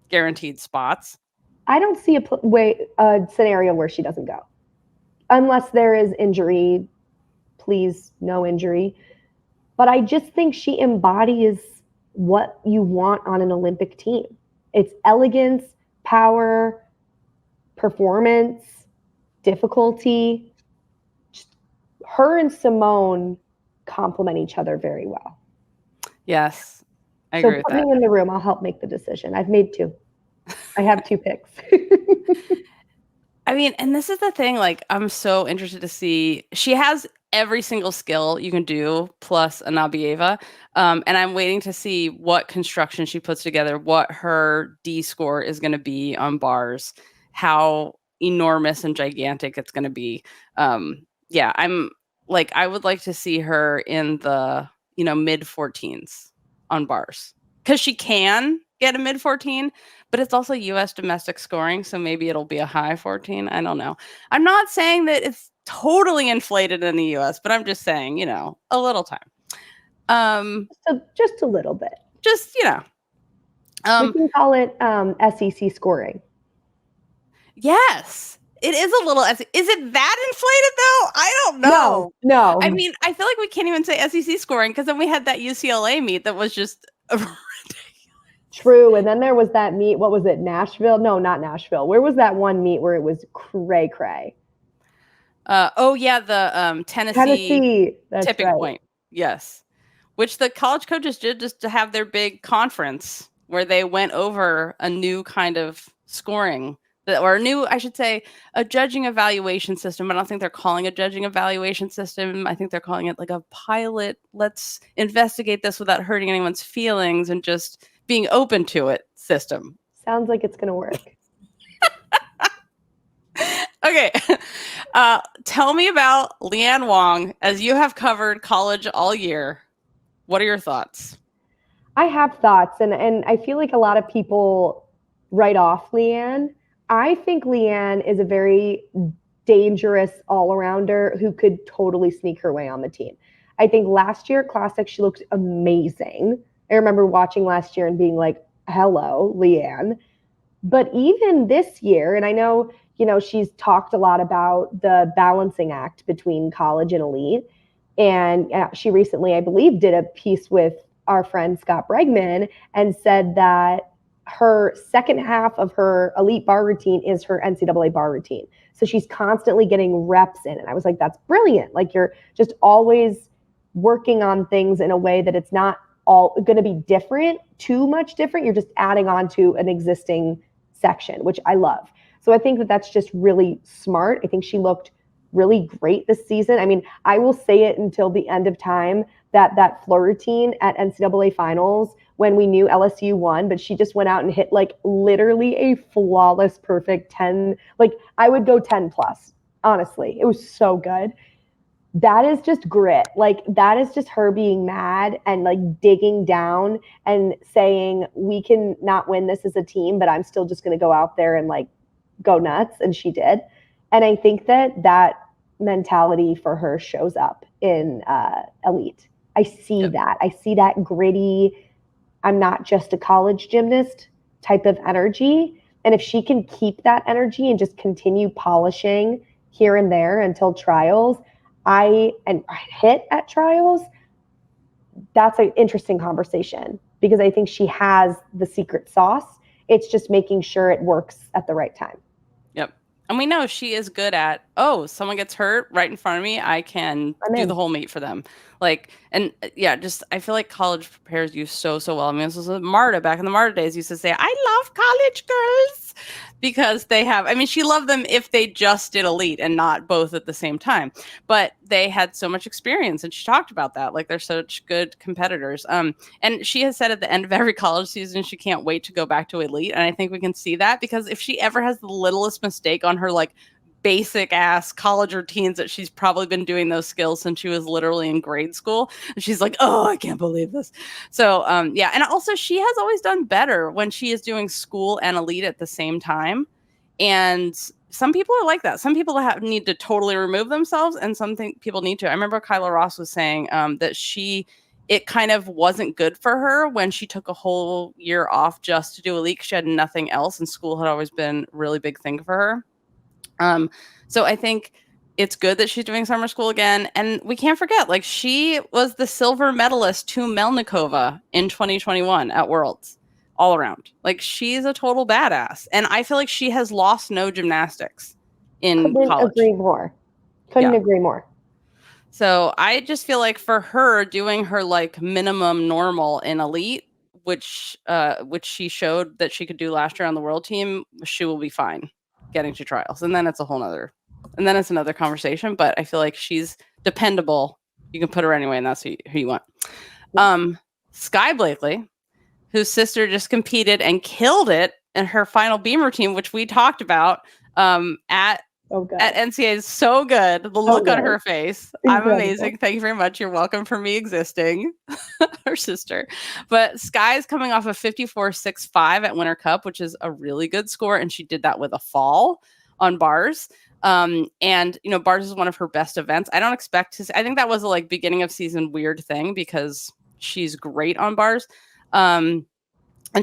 guaranteed spots. I don't see a scenario where she doesn't go. Unless there is injury, please, no injury. But I just think she embodies what you want on an Olympic team. It's elegance, power, performance, difficulty. Just her and Simone complement each other very well. Yes, I agree with that. So put me in the room. I'll help make the decision. I've made 2. I have 2 picks. I mean, and this is the thing, like, I'm so interested to see. She has every single skill you can do, plus a Nabieva. And I'm waiting to see what construction she puts together, what her D score is going to be on bars, how enormous and gigantic it's going to be. Yeah, I'm like, I would like to see her in the, mid 14s on bars because she can get a mid 14, but it's also U.S. domestic scoring, so maybe it'll be a high 14. I don't know. I'm not saying that it's totally inflated in the U.S., but I'm just saying, a little time. So just a little bit. Just, we can call it SEC scoring. Yes, it is a little. Is it that inflated though? I don't know. No. I mean, I feel like we can't even say SEC scoring because then we had that UCLA meet that was just. True. And then there was that meet. What was it? Nashville? No, not Nashville. Where was that one meet where it was cray? The Tennessee tipping right. point. Yes. Which the college coaches did just to have their big conference where they went over a new kind of scoring or a judging evaluation system. I don't think they're calling a judging evaluation system. I think they're calling it like a pilot. Let's investigate this without hurting anyone's feelings and just being open to it system. Sounds like it's going to work. Okay. Tell me about Leanne Wong, as you have covered college all year. What are your thoughts? I have thoughts, and I feel like a lot of people write off Leanne. I think Leanne is a very dangerous all-arounder who could totally sneak her way on the team. I think last year at Classic, she looked amazing. I remember watching last year and being like, hello, Leanne. But even this year, and I know, she's talked a lot about the balancing act between college and elite. And she recently, I believe, did a piece with our friend Scott Bregman and said that her second half of her elite bar routine is her NCAA bar routine. So she's constantly getting reps in. And I was like, that's brilliant. Like, you're just always working on things in a way that it's not all going to be different, too much different. You're just adding on to an existing section, which I love. So I think that that's just really smart. I think she looked really great this season. I mean, I will say it until the end of time that floor routine at NCAA finals when we knew LSU won, but she just went out and hit like literally a flawless, perfect 10. Like I would go 10 plus, honestly. It was so good. That is just grit. Like that is just her being mad and like digging down and saying, we can not win this as a team, but I'm still just going to go out there and like go nuts. And she did. And I think that mentality for her shows up in elite. I see that. I see that gritty, I'm not just a college gymnast type of energy. And if she can keep that energy and just continue polishing here and there until trials, and hit at trials, that's an interesting conversation because I think she has the secret sauce. It's just making sure it works at the right time. Yep. And we know she is good at, someone gets hurt right in front of me, I can do the whole meet for them. Like, and just, I feel like college prepares you so well. I mean, this was Marta back in the Marta days used to say, I love college girls because they have, I mean, she loved them if they just did elite and not both at the same time, but they had so much experience. And she talked about that. Like they're such good competitors. And she has said at the end of every college season, she can't wait to go back to elite. And I think we can see that because if she ever has the littlest mistake on her, like basic ass college routines that she's probably been doing those skills since she was literally in grade school. And she's like, I can't believe this. So, and also she has always done better when she is doing school and elite at the same time. And some people are like that. Some people need to totally remove themselves and people need to. I remember Kayla Ross was saying that it kind of wasn't good for her when she took a whole year off just to do elite because she had nothing else and school had always been a really big thing for her. So I think it's good that she's doing summer school again. And we can't forget, like she was the silver medalist to Melnikova in 2021 at Worlds all around. Like she's a total badass. And I feel like she has lost no gymnastics in college. Couldn't agree more. So I just feel like for her doing her like minimum normal in elite, which she showed that she could do last year on the world team, she will be fine getting to trials. And then it's it's another conversation, but I feel like she's dependable. You can put her anyway, and that's who you want. Skye Blakely, whose sister just competed and killed it in her final beam routine, which we talked about at NCAA, is so good. The look on her face. Incredible. I'm amazing. Thank you very much. You're welcome for me existing. Her sister. But Skye's coming off a 54.65 at Winter Cup, which is a really good score. And she did that with a fall on bars. And, bars is one of her best events. I don't expect to see, I think that was a like beginning of season weird thing because she's great on bars. And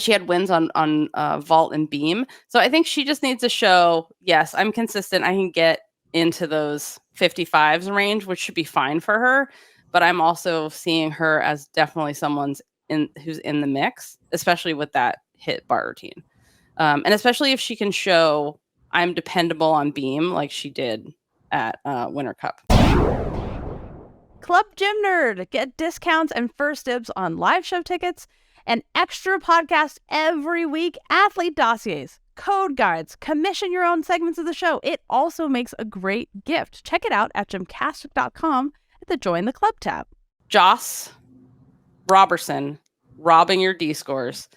she had wins on vault and beam. So I think she just needs to show, yes, I'm consistent. I can get into those 55s range, which should be fine for her. But I'm also seeing her as definitely someone's who's in the mix, especially with that hit bar routine. And especially if she can show I'm dependable on beam like she did at Winter Cup. Club Gym Nerd. Get discounts and first dibs on live show tickets, an extra podcast every week, athlete dossiers, code guides, commission your own segments of the show. It also makes a great gift. Check it out at gymcastic.com at the Join the Club tab. Josc Roberson, robbing your D scores,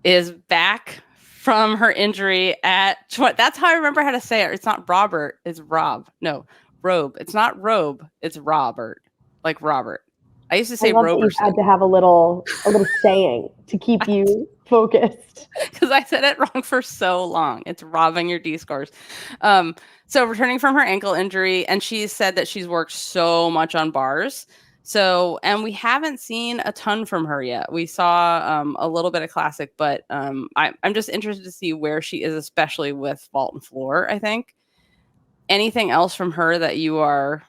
is back from her injury at, that's how I remember how to say it. It's not Robert, it's Rob. No, Robe. It's not Robe, it's Robert. Like Robert. I used to say Roberson. You had to have a little saying to keep you focused. Because I said it wrong for so long. It's robbing your D scores. So returning from her ankle injury, and she said that she's worked so much on bars. So, and we haven't seen a ton from her yet. We saw a little bit of classic, but I'm just interested to see where she is, especially with vault and floor, I think. Anything else from her that you are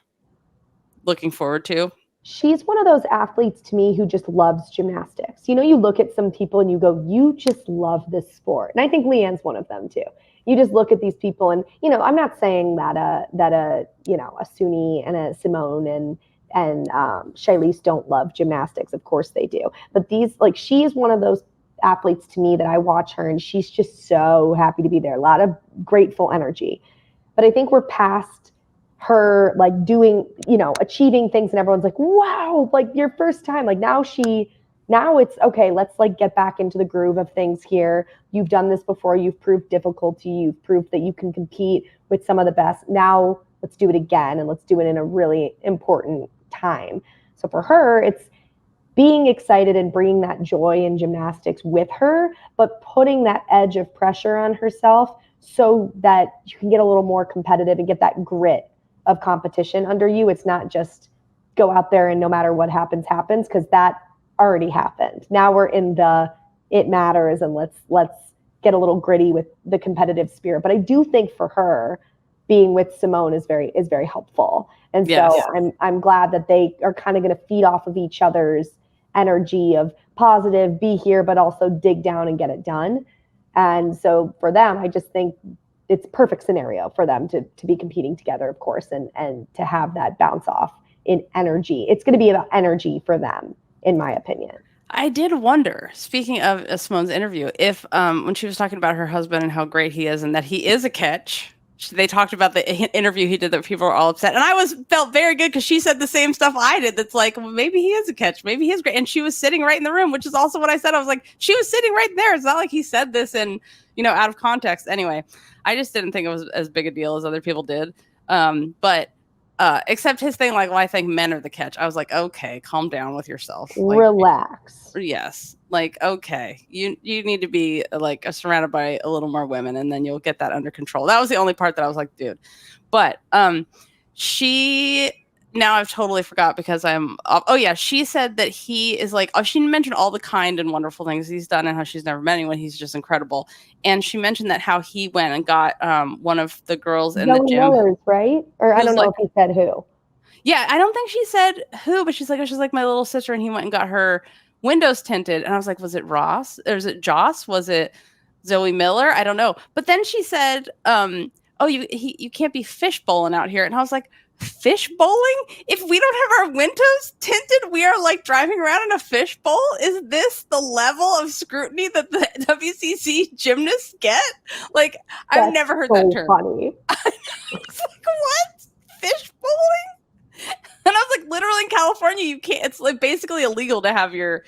looking forward to? She's one of those athletes to me who just loves gymnastics. You look at some people and you go, you just love this sport. And I think Leanne's one of them too. You just look at these people and, I'm not saying that a Suni and a Simone and Shilese don't love gymnastics. Of course they do. But she is one of those athletes to me that I watch her and she's just so happy to be there. A lot of grateful energy. But I think we're past her doing, achieving things and everyone's like, wow, your first time. Now she Now it's okay, let's like get back into the groove of things here. You've done this before. You've proved difficulty. You've proved that you can compete with some of the best. Now let's do it again, and let's do it in a really important time. So for her, it's being excited and bringing that joy in gymnastics with her, but putting that edge of pressure on herself so that you can get a little more competitive and get that grit of competition under you. It's not just go out there and no matter what happens, happens, because that already happened. Now we're in the it matters, and let's get a little gritty with the competitive spirit. But I do think for her, being with Simone is very helpful. And so I'm glad that they are kind of going to feed off of each other's energy of positive, be here, but also dig down and get it done. And so for them, I just think it's perfect scenario for them to be competing together, of course, and to have that bounce off in energy. It's going to be about energy for them, in my opinion. I did wonder, speaking of Simone's interview, if when she was talking about her husband and how great he is and that he is a catch, they talked about the interview he did that people were all upset. And I felt very good because she said the same stuff I did. That's like, well, maybe he is a catch. Maybe he is great. And she was sitting right in the room, which is also what I said. I was like, she was sitting right there. It's not like he said this in, out of context. Anyway, I just didn't think it was as big a deal as other people did. But except his thing, like, well, I think men are the catch. I was like, okay, calm down with yourself. Like, relax. Yes. Like, okay, you need to be like surrounded by a little more women, and then you'll get that under control. That was the only part that I was like, dude. But now I've totally forgot because she said that he is like, she mentioned all the kind and wonderful things he's done and how she's never met anyone. He's just incredible. And she mentioned that how he went and got one of the girls in the gym. Millers, right? Or I don't know if he said who. Yeah, I don't think she said who, but she's like my little sister, and he went and got her windows tinted. And I was like, was it Ross? Or was it Josc? Was it Zoe Miller? I don't know. But then she said, you can't be fish bowling out here. And I was like, fish bowling? If we don't have our windows tinted, we are like driving around in a fish bowl? Is this the level of scrutiny that the WCC gymnasts get? Like, I've never heard that term. Funny. I was like, what? Fish bowling? And I was like, literally in California, you can't. It's like basically illegal to have your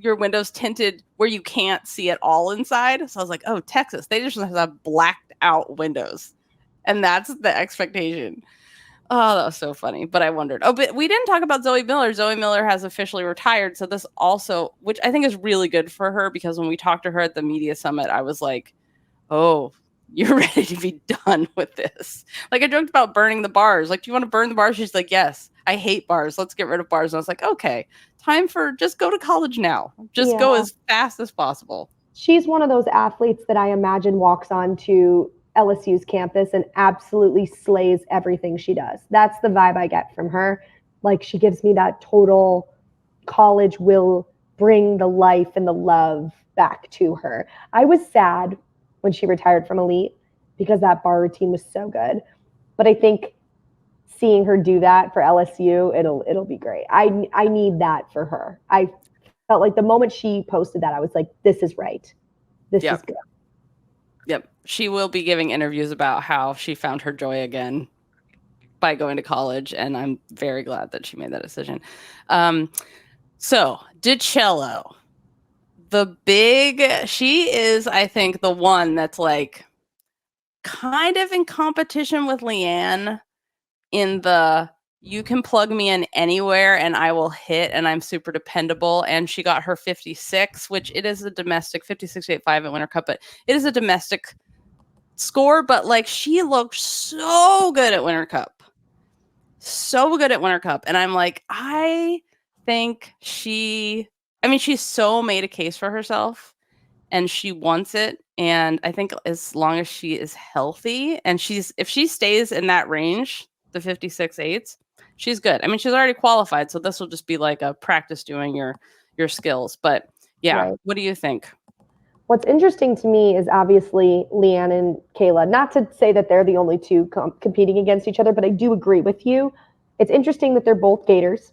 windows tinted where you can't see at all inside. So I was like, oh, Texas, they just have blacked out windows, and that's the expectation. Oh, that was so funny. But I wondered. Oh, but we didn't talk about Zoe Miller. Zoe Miller has officially retired. So this also, which I think is really good for her, because when we talked to her at the media summit, I was like, oh, you're ready to be done with this. Like, I joked about burning the bars. Like, do you want to burn the bars? She's like, yes, I hate bars. Let's get rid of bars. And I was like, okay, time for just go to college now. Just go as fast as possible. She's one of those athletes that I imagine walks onto LSU's campus and absolutely slays everything she does. That's the vibe I get from her. Like, she gives me that total college will bring the life and the love back to her. I was sad when she retired from Elite because that bar routine was so good. But I think seeing her do that for LSU, it'll be great. I need that for her. I felt like the moment she posted that, I was like, this is right. This is good. Yep. She will be giving interviews about how she found her joy again by going to college, and I'm very glad that she made that decision. So DiCello, she is, I think, the one that's like kind of in competition with Leanne in the you can plug me in anywhere and I will hit, and I'm super dependable. And she got her 56, which it is a domestic 56.85 at Winter Cup, but it is a domestic score. But like, she looked so good at Winter Cup. So good at Winter Cup. And I'm like, I think she's so made a case for herself and she wants it. And I think as long as she is healthy and if she stays in that range, the 56.8s, she's good. I mean, she's already qualified, so this will just be like a practice doing your skills. But yeah, right. What do you think? What's interesting to me is obviously Leanne and Kayla. Not to say that they're the only two competing against each other, but I do agree with you. It's interesting that they're both Gators.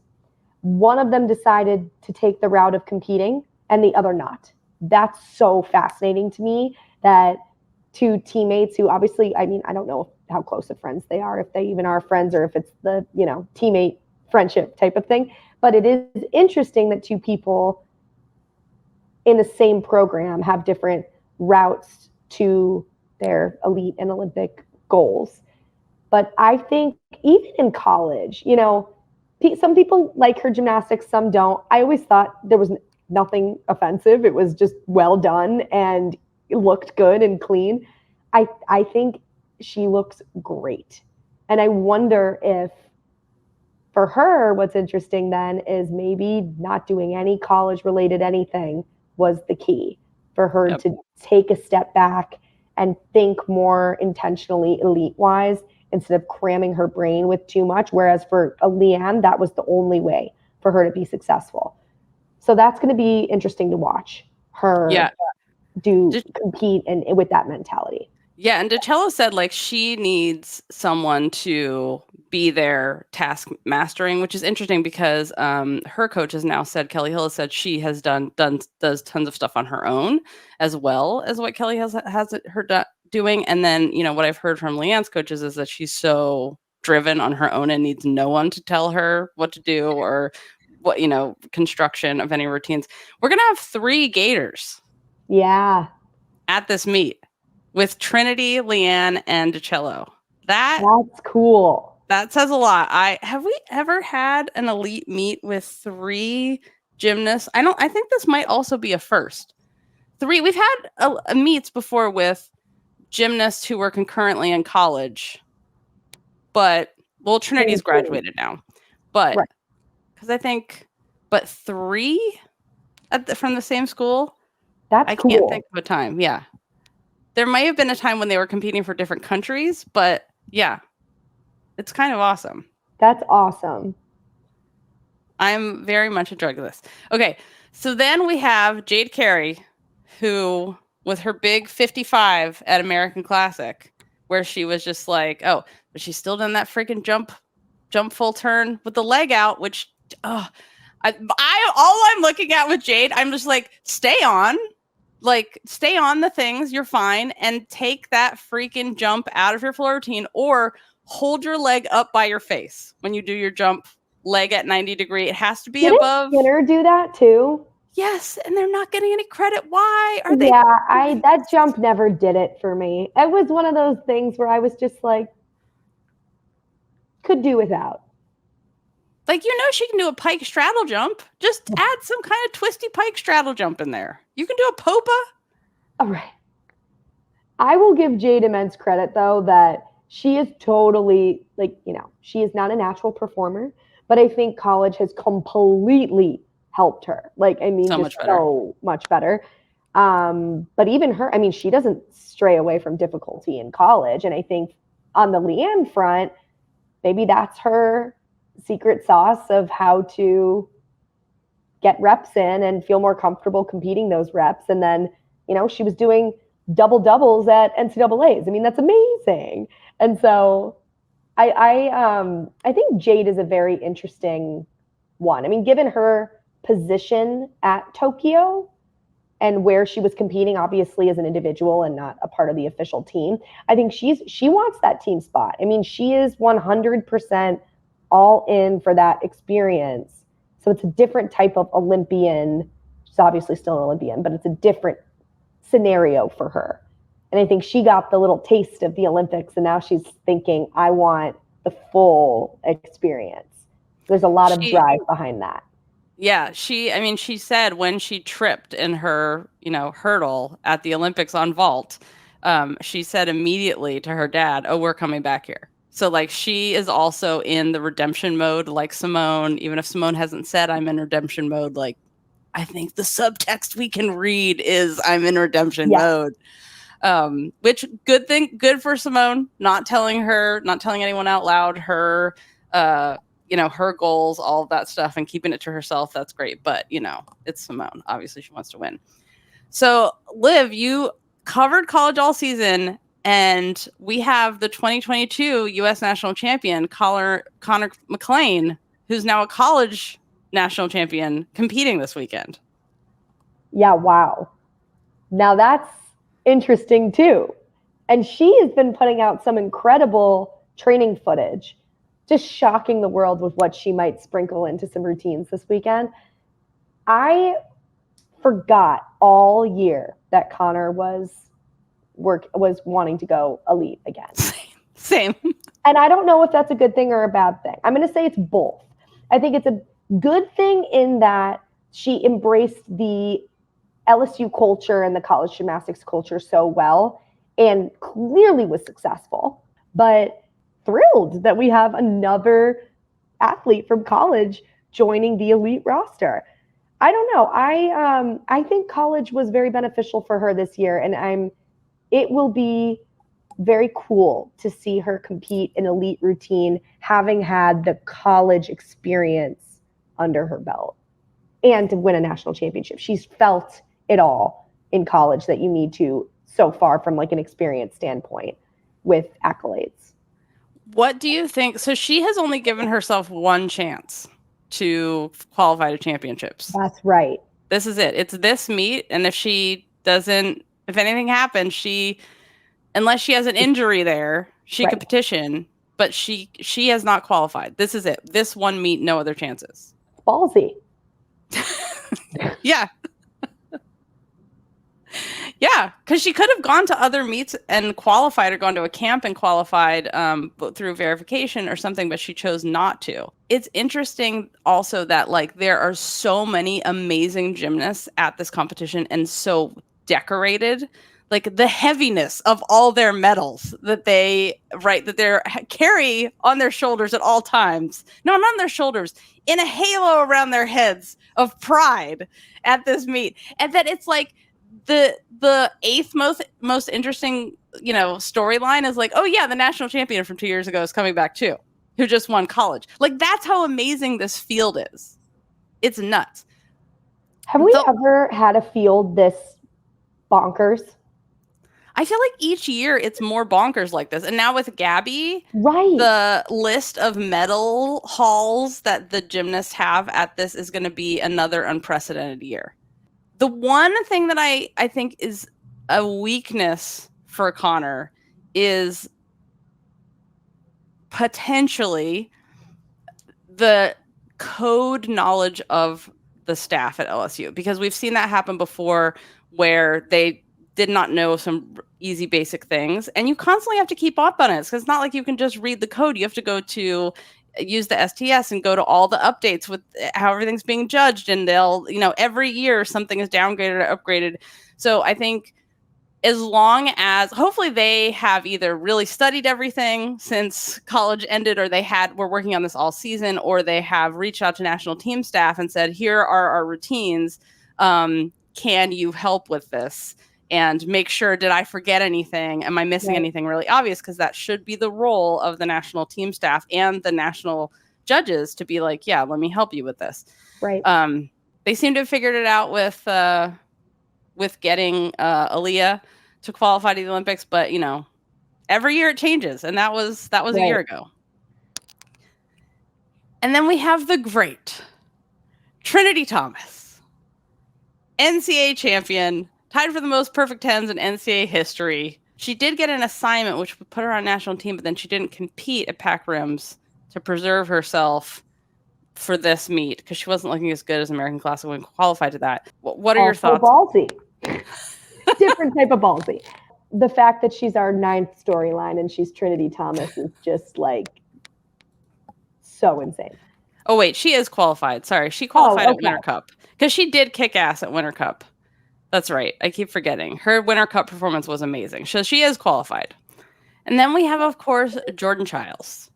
One of them decided to take the route of competing and the other not. That's so fascinating to me that two teammates who obviously, I mean, I don't know how close of friends they are, if they even are friends, or if it's the, teammate friendship type of thing. But it is interesting that two people in the same program have different routes to their elite and Olympic goals. But I think even in college, you know, some people like her gymnastics, some don't. I always thought there was nothing offensive. It was just well done and it looked good and clean. I think she looks great. And I wonder if for her, what's interesting then is maybe not doing any college related anything was the key for her to take a step back and think more intentionally elite wise instead of cramming her brain with too much. Whereas for Leanne, that was the only way for her to be successful. So that's going to be interesting to watch her compete and with that mentality. Yeah, and DiCello said like she needs someone to be there task mastering, which is interesting because her coach has now said, Kelly Hill has said she has does tons of stuff on her own as well as what Kelly has her doing. And then, you know, what I've heard from Leanne's coaches is that she's so driven on her own and needs no one to tell her what to do or what, you know, construction of any routines. We're going to have 3 Gators. Yeah. At this meet. With Trinity, Leanne, and DiCello. That's cool. That says a lot. Have we ever had an elite meet with 3 gymnasts? I think this might also be a first. 3. We've had meets before with gymnasts who were concurrently in college, but Trinity's graduated now. But because I think, 3 from the same school. That's cool. I can't think of a time. Yeah. There might have been a time when they were competing for different countries, but yeah, it's kind of awesome. That's awesome. I'm very much enjoying this. Okay, so then we have Jade Carey, who with her big 55 at American Classic, where she was just like, oh, but she's still done that freaking jump full turn with the leg out, which all I'm looking at with Jade, I'm just like, stay on the things, you're fine, and take that freaking jump out of your floor routine or hold your leg up by your face when you do your jump, leg at 90 degree. It has to be above. Didn't Konnor do that too? Yes, and they're not getting any credit. Why are they? Yeah, that jump never did it for me. It was one of those things where I was just like, could do without. Like, you know, she can do a pike straddle jump. Just add some kind of twisty pike straddle jump in there. You can do a popa. All right. I will give Jade immense credit, though, that she is totally, like, you know, she is not a natural performer, but I think college has completely helped her. Like, I mean, so much better. But even her, I mean, she doesn't stray away from difficulty in college. And I think on the Leanne front, maybe that's her secret sauce of how to get reps in and feel more comfortable competing those reps. And then, you know, she was doing double doubles at NCAAs. I mean, that's amazing. And so I think Jade is a very interesting one. I mean, given her position at Tokyo and where she was competing, obviously as an individual and not a part of the official team, I think she wants that team spot. I mean, she is 100% all in for that experience. So it's a different type of Olympian. She's obviously still an Olympian, but it's a different scenario for her. And I think she got the little taste of the Olympics, and now she's thinking, I want the full experience. There's a lot of drive behind that. Yeah, she said when she tripped in her, you know, hurdle at the Olympics on vault, she said immediately to her dad, oh, we're coming back here. So, like, she is also in the redemption mode, like Simone. Even if Simone hasn't said I'm in redemption mode, like, I think the subtext we can read is I'm in redemption mode. Which good for Simone, not telling anyone out loud her, you know, her goals, all of that stuff, and keeping it to herself. That's great. But, you know, it's Simone. Obviously, she wants to win. So, Liv, you covered college all season. And we have the 2022 U.S. national champion, Konnor McClain, who's now a college national champion, competing this weekend. Yeah, wow. Now that's interesting, too. And she has been putting out some incredible training footage, just shocking the world with what she might sprinkle into some routines this weekend. For forgot all year that Konnor was wanting to go elite again. Same. And I don't know if that's a good thing or a bad thing. I'm going to say it's both. I think it's a good thing in that she embraced the LSU culture and the college gymnastics culture so well and clearly was successful, but thrilled that we have another athlete from college joining the elite roster. I don't know. I think college was very beneficial for her this year, and it will be very cool to see her compete in elite routine, having had the college experience under her belt and to win a national championship. She's felt it all in college that you need to so far from like an experience standpoint with accolades. What do you think? So she has only given herself one chance to qualify to championships. That's right. This is it. It's this meet. And if anything happens, unless she has an injury there, she could petition, but she has not qualified. This is it. This one meet, no other chances. Ballsy. Yeah. Yeah, because she could have gone to other meets and qualified or gone to a camp and qualified through verification or something, but she chose not to. It's interesting also that like there are so many amazing gymnasts at this competition and so decorated. Like the heaviness of all their medals that they carry on their shoulders at all times. No, not on their shoulders, in a halo around their heads of pride at this meet. And that it's like the eighth most interesting, storyline is like, oh yeah, the national champion from 2 years ago is coming back too, who just won college. Like that's how amazing this field is. It's nuts. Have we ever had a field this bonkers? I feel like each year it's more bonkers like this. And now with Gabby, right, the list of medal hauls that the gymnasts have at this is going to be another unprecedented year. The one thing that I think is a weakness for Konnor is potentially the code knowledge of the staff at LSU, because we've seen that happen before where they did not know some easy basic things, and you constantly have to keep up on it because it's not like you can just read the code. You have to go to use the STS and go to all the updates with how everything's being judged, and they'll, every year something is downgraded or upgraded. So I think as long as hopefully they have either really studied everything since college ended, or were working on this all season, or they have reached out to national team staff and said, here are our routines. Can you help with this? And make sure, did I forget anything? Am I missing anything really obvious? Because that should be the role of the national team staff and the national judges to be like, yeah, let me help you with this. Right. They seem to have figured it out with getting Aaliyah to qualify to the Olympics, but every year it changes, and that was a year ago. And then we have the great Trinity Thomas, NCAA champion, tied for the most perfect tens in NCAA history. She did get an assignment which would put her on national team, but then she didn't compete at Pac Rims to preserve herself for this meet because she wasn't looking as good as American Classic when qualified to that. What are your thoughts? Ballsy. Different type of ballsy. The fact that she's our 9th storyline and she's Trinity Thomas is just like so insane. Oh wait, she is qualified. Sorry, she qualified at Winter Cup because she did kick ass at Winter Cup. That's right. I keep forgetting. Her Winter Cup performance was amazing. So she is qualified. And then we have, of course, Jordan Chiles,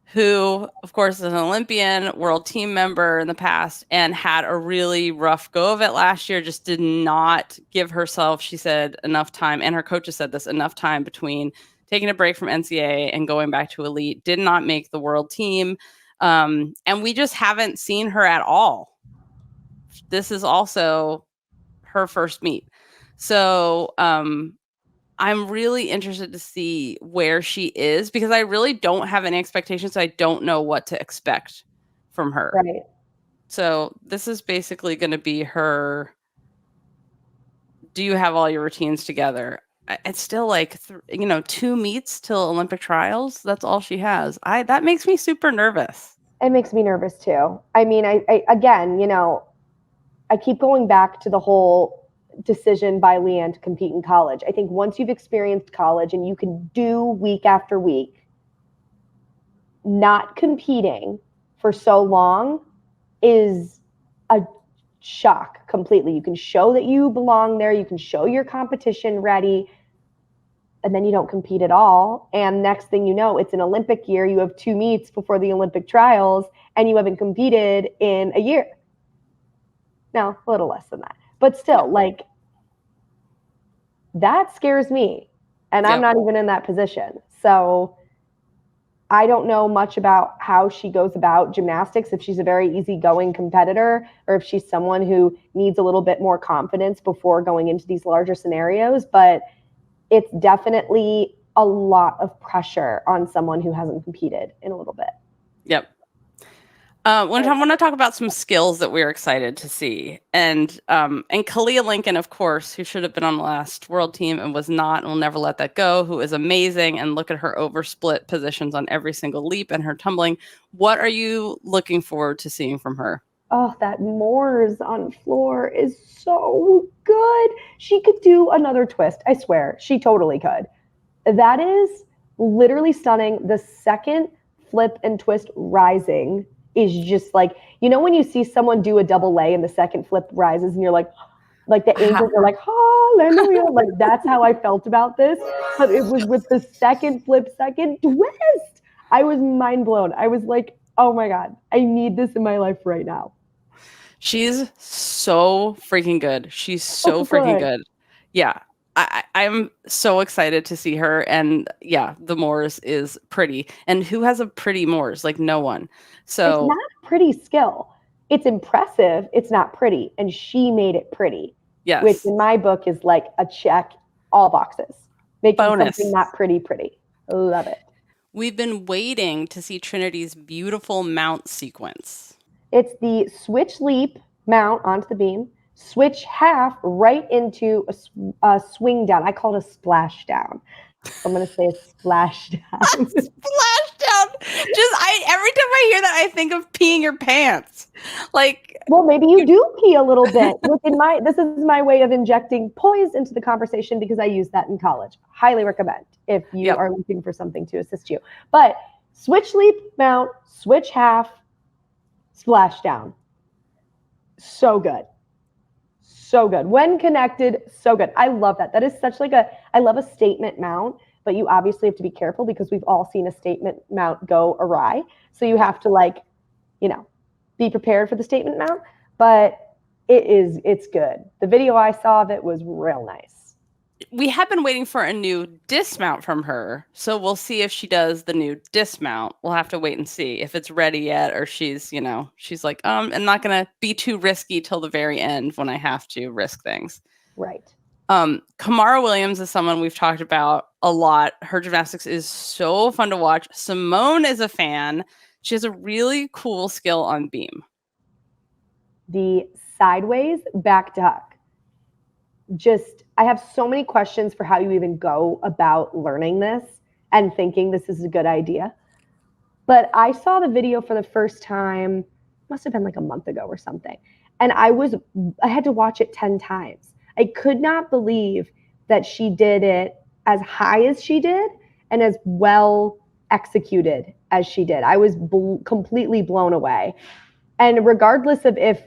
who, of course, is an Olympian, world team member in the past, and had a really rough go of it last year. Just did not give herself, she said, enough time. And her coaches said this, enough time between taking a break from NCAA and going back to elite. Did not make the world team. And we just haven't seen her at all. This is also her first meet. So I'm really interested to see where she is because I really don't have any expectations. So I don't know what to expect from her. Right. So this is basically going to be her. Do you have all your routines together? It's still like, 2 meets till Olympic trials. That's all she has. That makes me super nervous. It makes me nervous too. I mean, I again, I keep going back to the whole decision by Leanne to compete in college. I think once you've experienced college and you can do week after week, not competing for so long is a shock completely. You can show that you belong there. You can show your competition ready, and then you don't compete at all. And next thing you know, it's an Olympic year. You have 2 meets before the Olympic trials, and you haven't competed in a year. No, a little less than that. But still, like, that scares me. And I'm not even in that position. So I don't know much about how she goes about gymnastics, if she's a very easygoing competitor or if she's someone who needs a little bit more confidence before going into these larger scenarios. But it's definitely a lot of pressure on someone who hasn't competed in a little bit. Yep. I want to talk about some skills that we're excited to see. And Kaliya Lincoln, of course, who should have been on the last world team and was not, and will never let that go, who is amazing. And look at her oversplit positions on every single leap and her tumbling. What are you looking forward to seeing from her? Oh, that Moors on floor is so good. She could do another twist. I swear, she totally could. That is literally stunning. The second flip and twist rising is just like, you know, when you see someone do a double lay and the second flip rises and you're like the angels are like, hallelujah. Like, that's how I felt about this. But it was with the second flip, second twist. I was mind blown. I was like, oh my God, I need this in my life right now. She's so freaking good. She's so freaking good. Yeah. I'm so excited to see her. And yeah, the Moors is pretty. And who has a pretty Moors? Like, no one. So it's not pretty skill. It's impressive. It's not pretty. And she made it pretty. Yes. Which in my book is like a check, all boxes. Making something not pretty. Love it. We've been waiting to see Trinity's beautiful mount sequence. It's the switch leap mount onto the beam, switch half right into a swing down. I call it a splash down. I'm going to say a splash down. Splash down. Every time I hear that, I think of peeing your pants. Like, well, maybe you do pee a little bit. This is my way of injecting poise into the conversation because I use that in college. Highly recommend if you are looking for something to assist you. But switch leap mount, switch half, splash down. So good. So good. When connected, so good. I love that. That is such I love a statement mount, but you obviously have to be careful because we've all seen a statement mount go awry. So you have to be prepared for the statement mount, but it's good. The video I saw of it was real nice. We have been waiting for a new dismount from her. So we'll see if she does the new dismount. We'll have to wait and see if it's ready yet, or she's like, I'm not going to be too risky till the very end when I have to risk things. Right. Kamara Williams is someone we've talked about a lot. Her gymnastics is so fun to watch. Simone is a fan. She has a really cool skill on beam. The sideways back duck. I have so many questions for how you even go about learning this and thinking this is a good idea. But I saw the video for the first time, must have been like a month ago or something. And I had to watch it 10 times. I could not believe that she did it as high as she did and as well executed as she did. I was completely blown away. And regardless of if,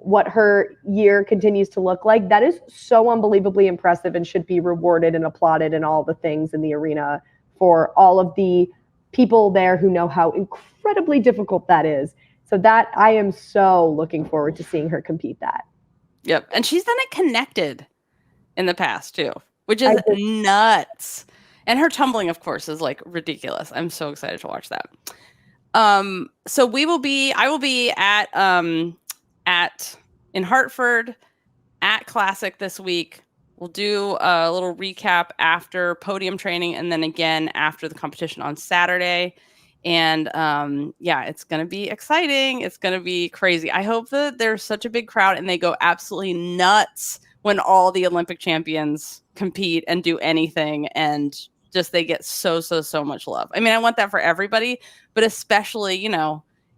what her year continues to look like, that is so unbelievably impressive and should be rewarded and applauded and all the things in the arena for all of the people there who know how incredibly difficult that is. So that I am so looking forward to seeing her compete that. Yep. And she's done it connected in the past too, which is nuts. And her tumbling, of course, is like ridiculous. I'm so excited to watch that. So I will be in Hartford at Classic this week. We'll do a little recap after podium training and then again after the competition on Saturday. And it's going to be exciting. It's going to be crazy. I hope that there's such a big crowd and they go absolutely nuts when all the Olympic champions compete and do anything, and just they get so much love. I mean, I want that for everybody, but especially,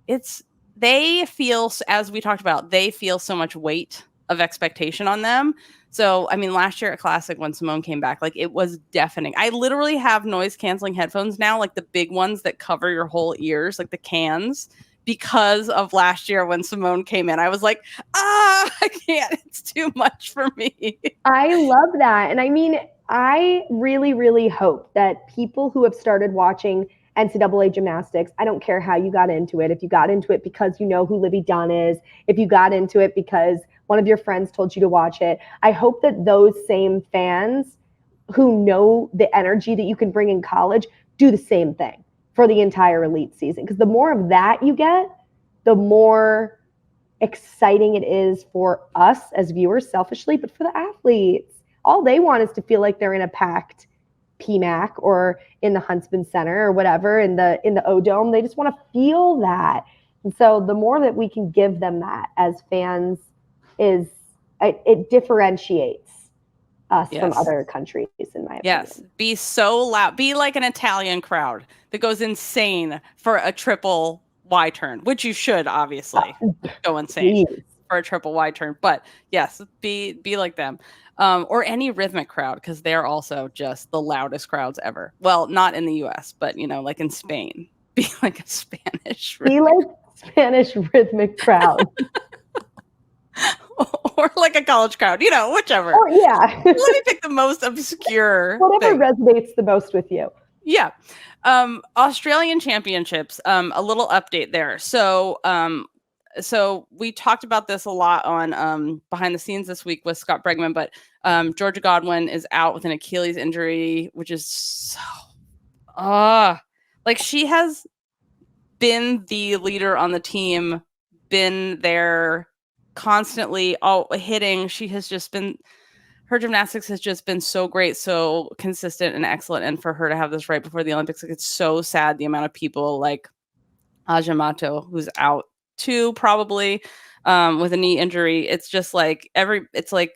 it's they feel, as we talked about, they feel so much weight of expectation on them. So, I mean, last year at Classic when Simone came back, like it was deafening. I literally have noise canceling headphones now, like the big ones that cover your whole ears, like the cans, because of last year when Simone came in. I was like, I can't. It's too much for me. I love that. And I mean, I really, really hope that people who have started watching NCAA gymnastics, I don't care how you got into it. If you got into it because you know who Livy Dunn is, if you got into it because one of your friends told you to watch it, I hope that those same fans who know the energy that you can bring in college do the same thing for the entire elite season. Because the more of that you get, the more exciting it is for us as viewers selfishly, but for the athletes. All they want is to feel like they're in a packed PMAC or in the Huntsman Center or whatever, in the O-Dome. They just want to feel that. And so the more that we can give them that as fans, it differentiates us from other countries, in my opinion. Yes, be so loud. Be like an Italian crowd that goes insane for a triple Y turn, which you should obviously go insane for a triple Y turn. But yes, be like them. Or any rhythmic crowd, because they're also just the loudest crowds ever. Well, not in the US, but like in Spain. Be like a Spanish rhythmic crowd. Or like a college crowd, whichever. Or, yeah. Let me pick the most obscure whatever thing. resonates the most with you. Yeah. Australian Championships, a little update there. So we talked about this a lot on behind the scenes this week with Scott Bregman, but Georgia Godwin is out with an Achilles injury, which is so like she has been the leader on the team, been there constantly hitting. She has just been, her gymnastics has just been so great, so consistent and excellent. And for her to have this right before the Olympics, like, it's so sad the amount of people like Ajamato, who's out too, probably with a knee injury. It's just like it's like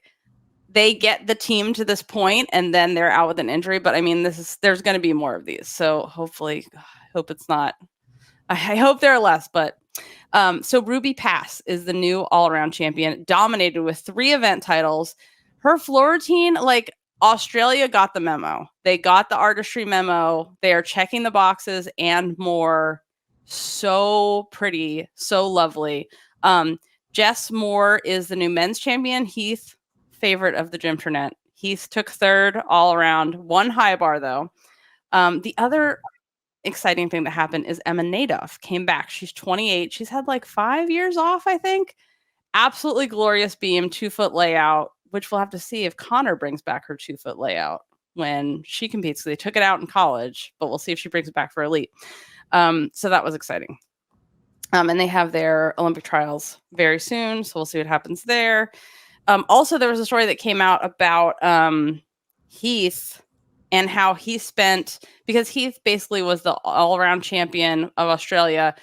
they get the team to this point and then they're out with an injury. But I mean, there's going to be more of these. So hopefully, I hope it's not. I hope there are less, but so Ruby Pass is the new all-around champion, dominated with 3 event titles. Her floor routine, like, Australia got the memo. They got the artistry memo. They are checking the boxes and more. So pretty, so lovely. Jess Moore is the new men's champion. Heath, favorite of the Gymternet. Heath took 3rd all around, 1 high bar though. The other exciting thing that happened is Emma Nadoff came back. She's 28. She's had like 5 years off, I think. Absolutely glorious beam, 2-foot layout, which we'll have to see if Konnor brings back her 2-foot layout when she competes. So they took it out in college, but we'll see if she brings it back for elite. So that was exciting. And they have their Olympic trials very soon, so we'll see what happens there. Also, there was a story that came out about Heath and how he spent, because Heath basically was the all-around champion of Australia,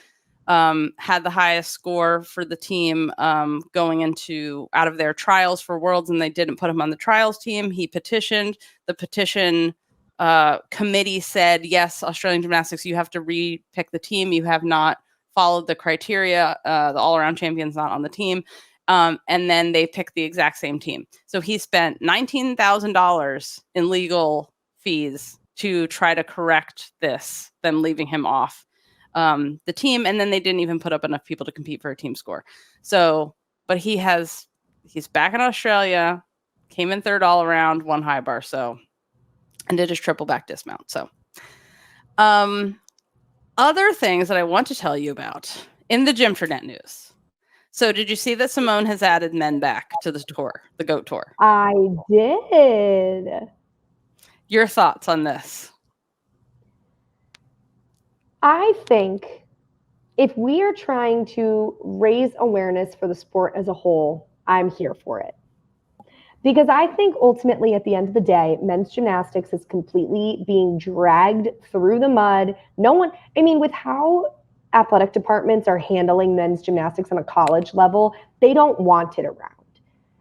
had the highest score for the team going into out of their trials for Worlds, and they didn't put him on the trials team. He petitioned. The petition committee said, yes, Australian Gymnastics, you have to re-pick the team. You have not followed the criteria. The all-around champion's not on the team. And then they picked the exact same team. So he spent $19,000 in legal fees to try to correct this, them leaving him off the team. And then they didn't even put up enough people to compete for a team score. So, but he's back in Australia, came in 3rd all around, 1 high bar. So, and did his triple back dismount. So, other things that I want to tell you about in the Gymternet news. So did you see that Simone has added men back to the tour, the GOAT tour? I did. Your thoughts on this? I think if we are trying to raise awareness for the sport as a whole, I'm here for it. Because I think ultimately at the end of the day, men's gymnastics is completely being dragged through the mud. With how athletic departments are handling men's gymnastics on a college level, they don't want it around.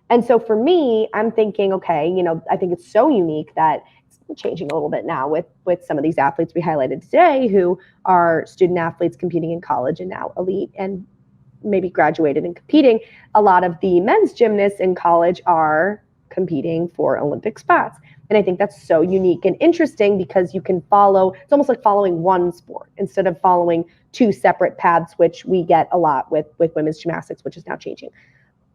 And so for me, I'm thinking, okay, I think it's so unique that it's changing a little bit now with some of these athletes we highlighted today who are student athletes competing in college and now elite and maybe graduated and competing, a lot of the men's gymnasts in college are competing for Olympic spots. And I think that's so unique and interesting because you can follow, it's almost like following one sport instead of following two separate paths, which we get a lot with women's gymnastics, which is now changing.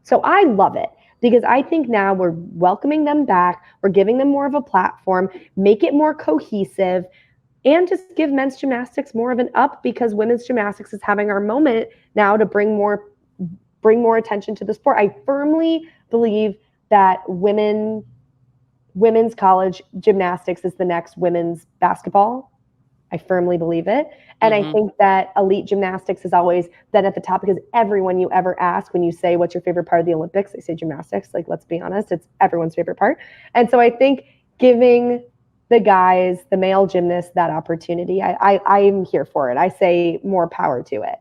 So I love it because I think now we're welcoming them back. We're giving them more of a platform, make it more cohesive, and just give men's gymnastics more of an up because women's gymnastics is having our moment now to bring more attention to the sport. I firmly believe that women's college gymnastics is the next women's basketball. I firmly believe it. And I think that elite gymnastics is always then at the top because everyone you ever ask when you say, what's your favorite part of the Olympics? They say gymnastics. Like, let's be honest, it's everyone's favorite part. And so I think giving the guys, the male gymnasts, that opportunity, I'm here for it. I say more power to it.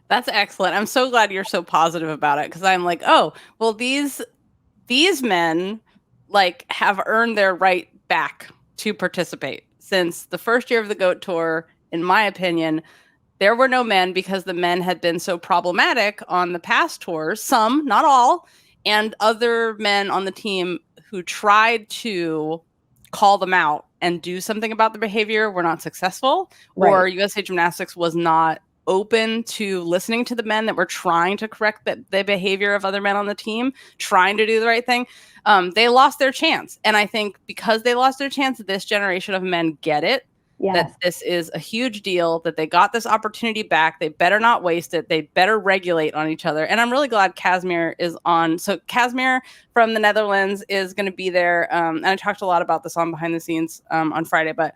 That's excellent. I'm so glad you're so positive about it because I'm like, oh, well, these men like have earned their right back to participate. Since the first year of the GOAT Tour, in my opinion, there were no men because the men had been so problematic on the past tours, some, not all, and other men on the team who tried to call them out and do something about the behavior were not successful, or USA Gymnastics was not open to listening to the men that were trying to correct the behavior of other men on the team, trying to do the right thing. They lost their chance. And I think because they lost their chance, this generation of men get it, that this is a huge deal, that they got this opportunity back. They better not waste it. They better regulate on each other. And I'm really glad Casimir is on. So Casimir from the Netherlands is going to be there. And I talked a lot about this on Behind the Scenes on Friday, but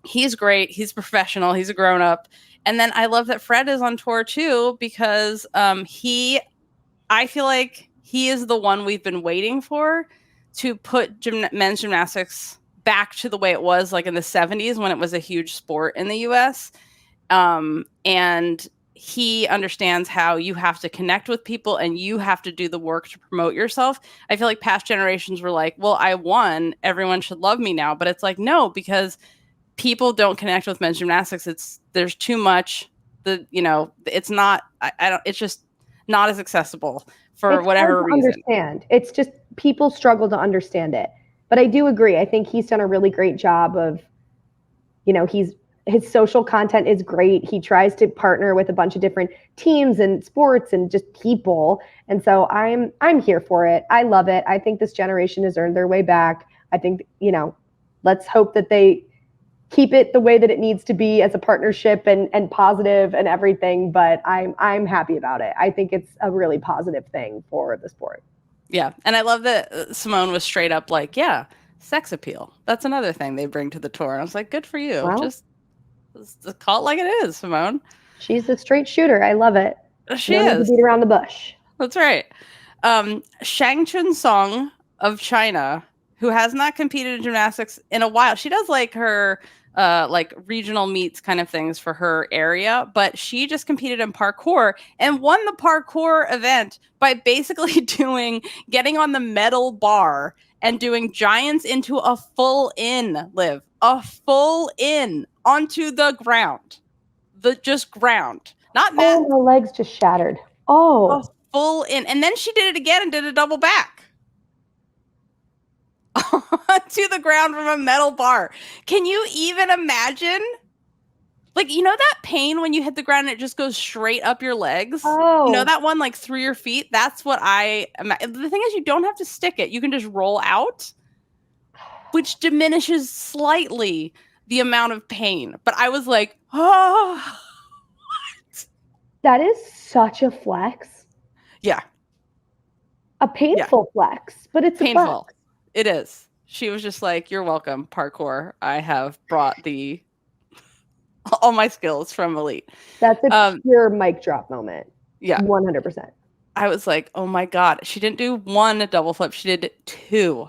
he's great. He's professional. He's a grown up. And then I love that Fred is on tour too, because I feel like he is the one we've been waiting for to put men's gymnastics back to the way it was like in the 70s when it was a huge sport in the US. And he understands how you have to connect with people and you have to do the work to promote yourself. I feel like past generations were like, well, I won, everyone should love me now. But it's like, no, because people don't connect with men's gymnastics. There's too much, it's not, it's just not as accessible for whatever reason. Understand. It's just people struggle to understand it. But I do agree. I think he's done a really great job of, his social content is great. He tries to partner with a bunch of different teams and sports and just people. And so I'm here for it. I love it. I think this generation has earned their way back. I think, let's hope that they keep it the way that it needs to be as a partnership and positive and everything. But I'm happy about it. I think it's a really positive thing for the sport. Yeah. And I love that Simone was straight up like, yeah, sex appeal. That's another thing they bring to the tour. And I was like, good for you. Well, just call it like it is, Simone. She's a straight shooter. I love it. She is. Beat around the bush. That's right. Shang Chunsong of China, who has not competed in gymnastics in a while. She does like her like regional meets kind of things for her area, but she just competed in parkour and won the parkour event by basically getting on the metal bar and doing giants into a full in, Liv. A full in onto the ground. Just ground. Not mat. Oh, my legs just shattered. Oh. A full in. And then she did it again and did a double back. To the ground from a metal bar. Can you even imagine? Like, that pain when you hit the ground and it just goes straight up your legs? Oh. That one like through your feet? That's what the thing is, you don't have to stick it. You can just roll out, which diminishes slightly the amount of pain. But I was like, oh, what? That is such a flex. Yeah. A painful flex, but it's painful. A flex. It is. She was just like, you're welcome, parkour. I have brought all my skills from elite. That's a pure mic drop moment. Yeah. 100%. I was like, oh my God. She didn't do one double flip. She did two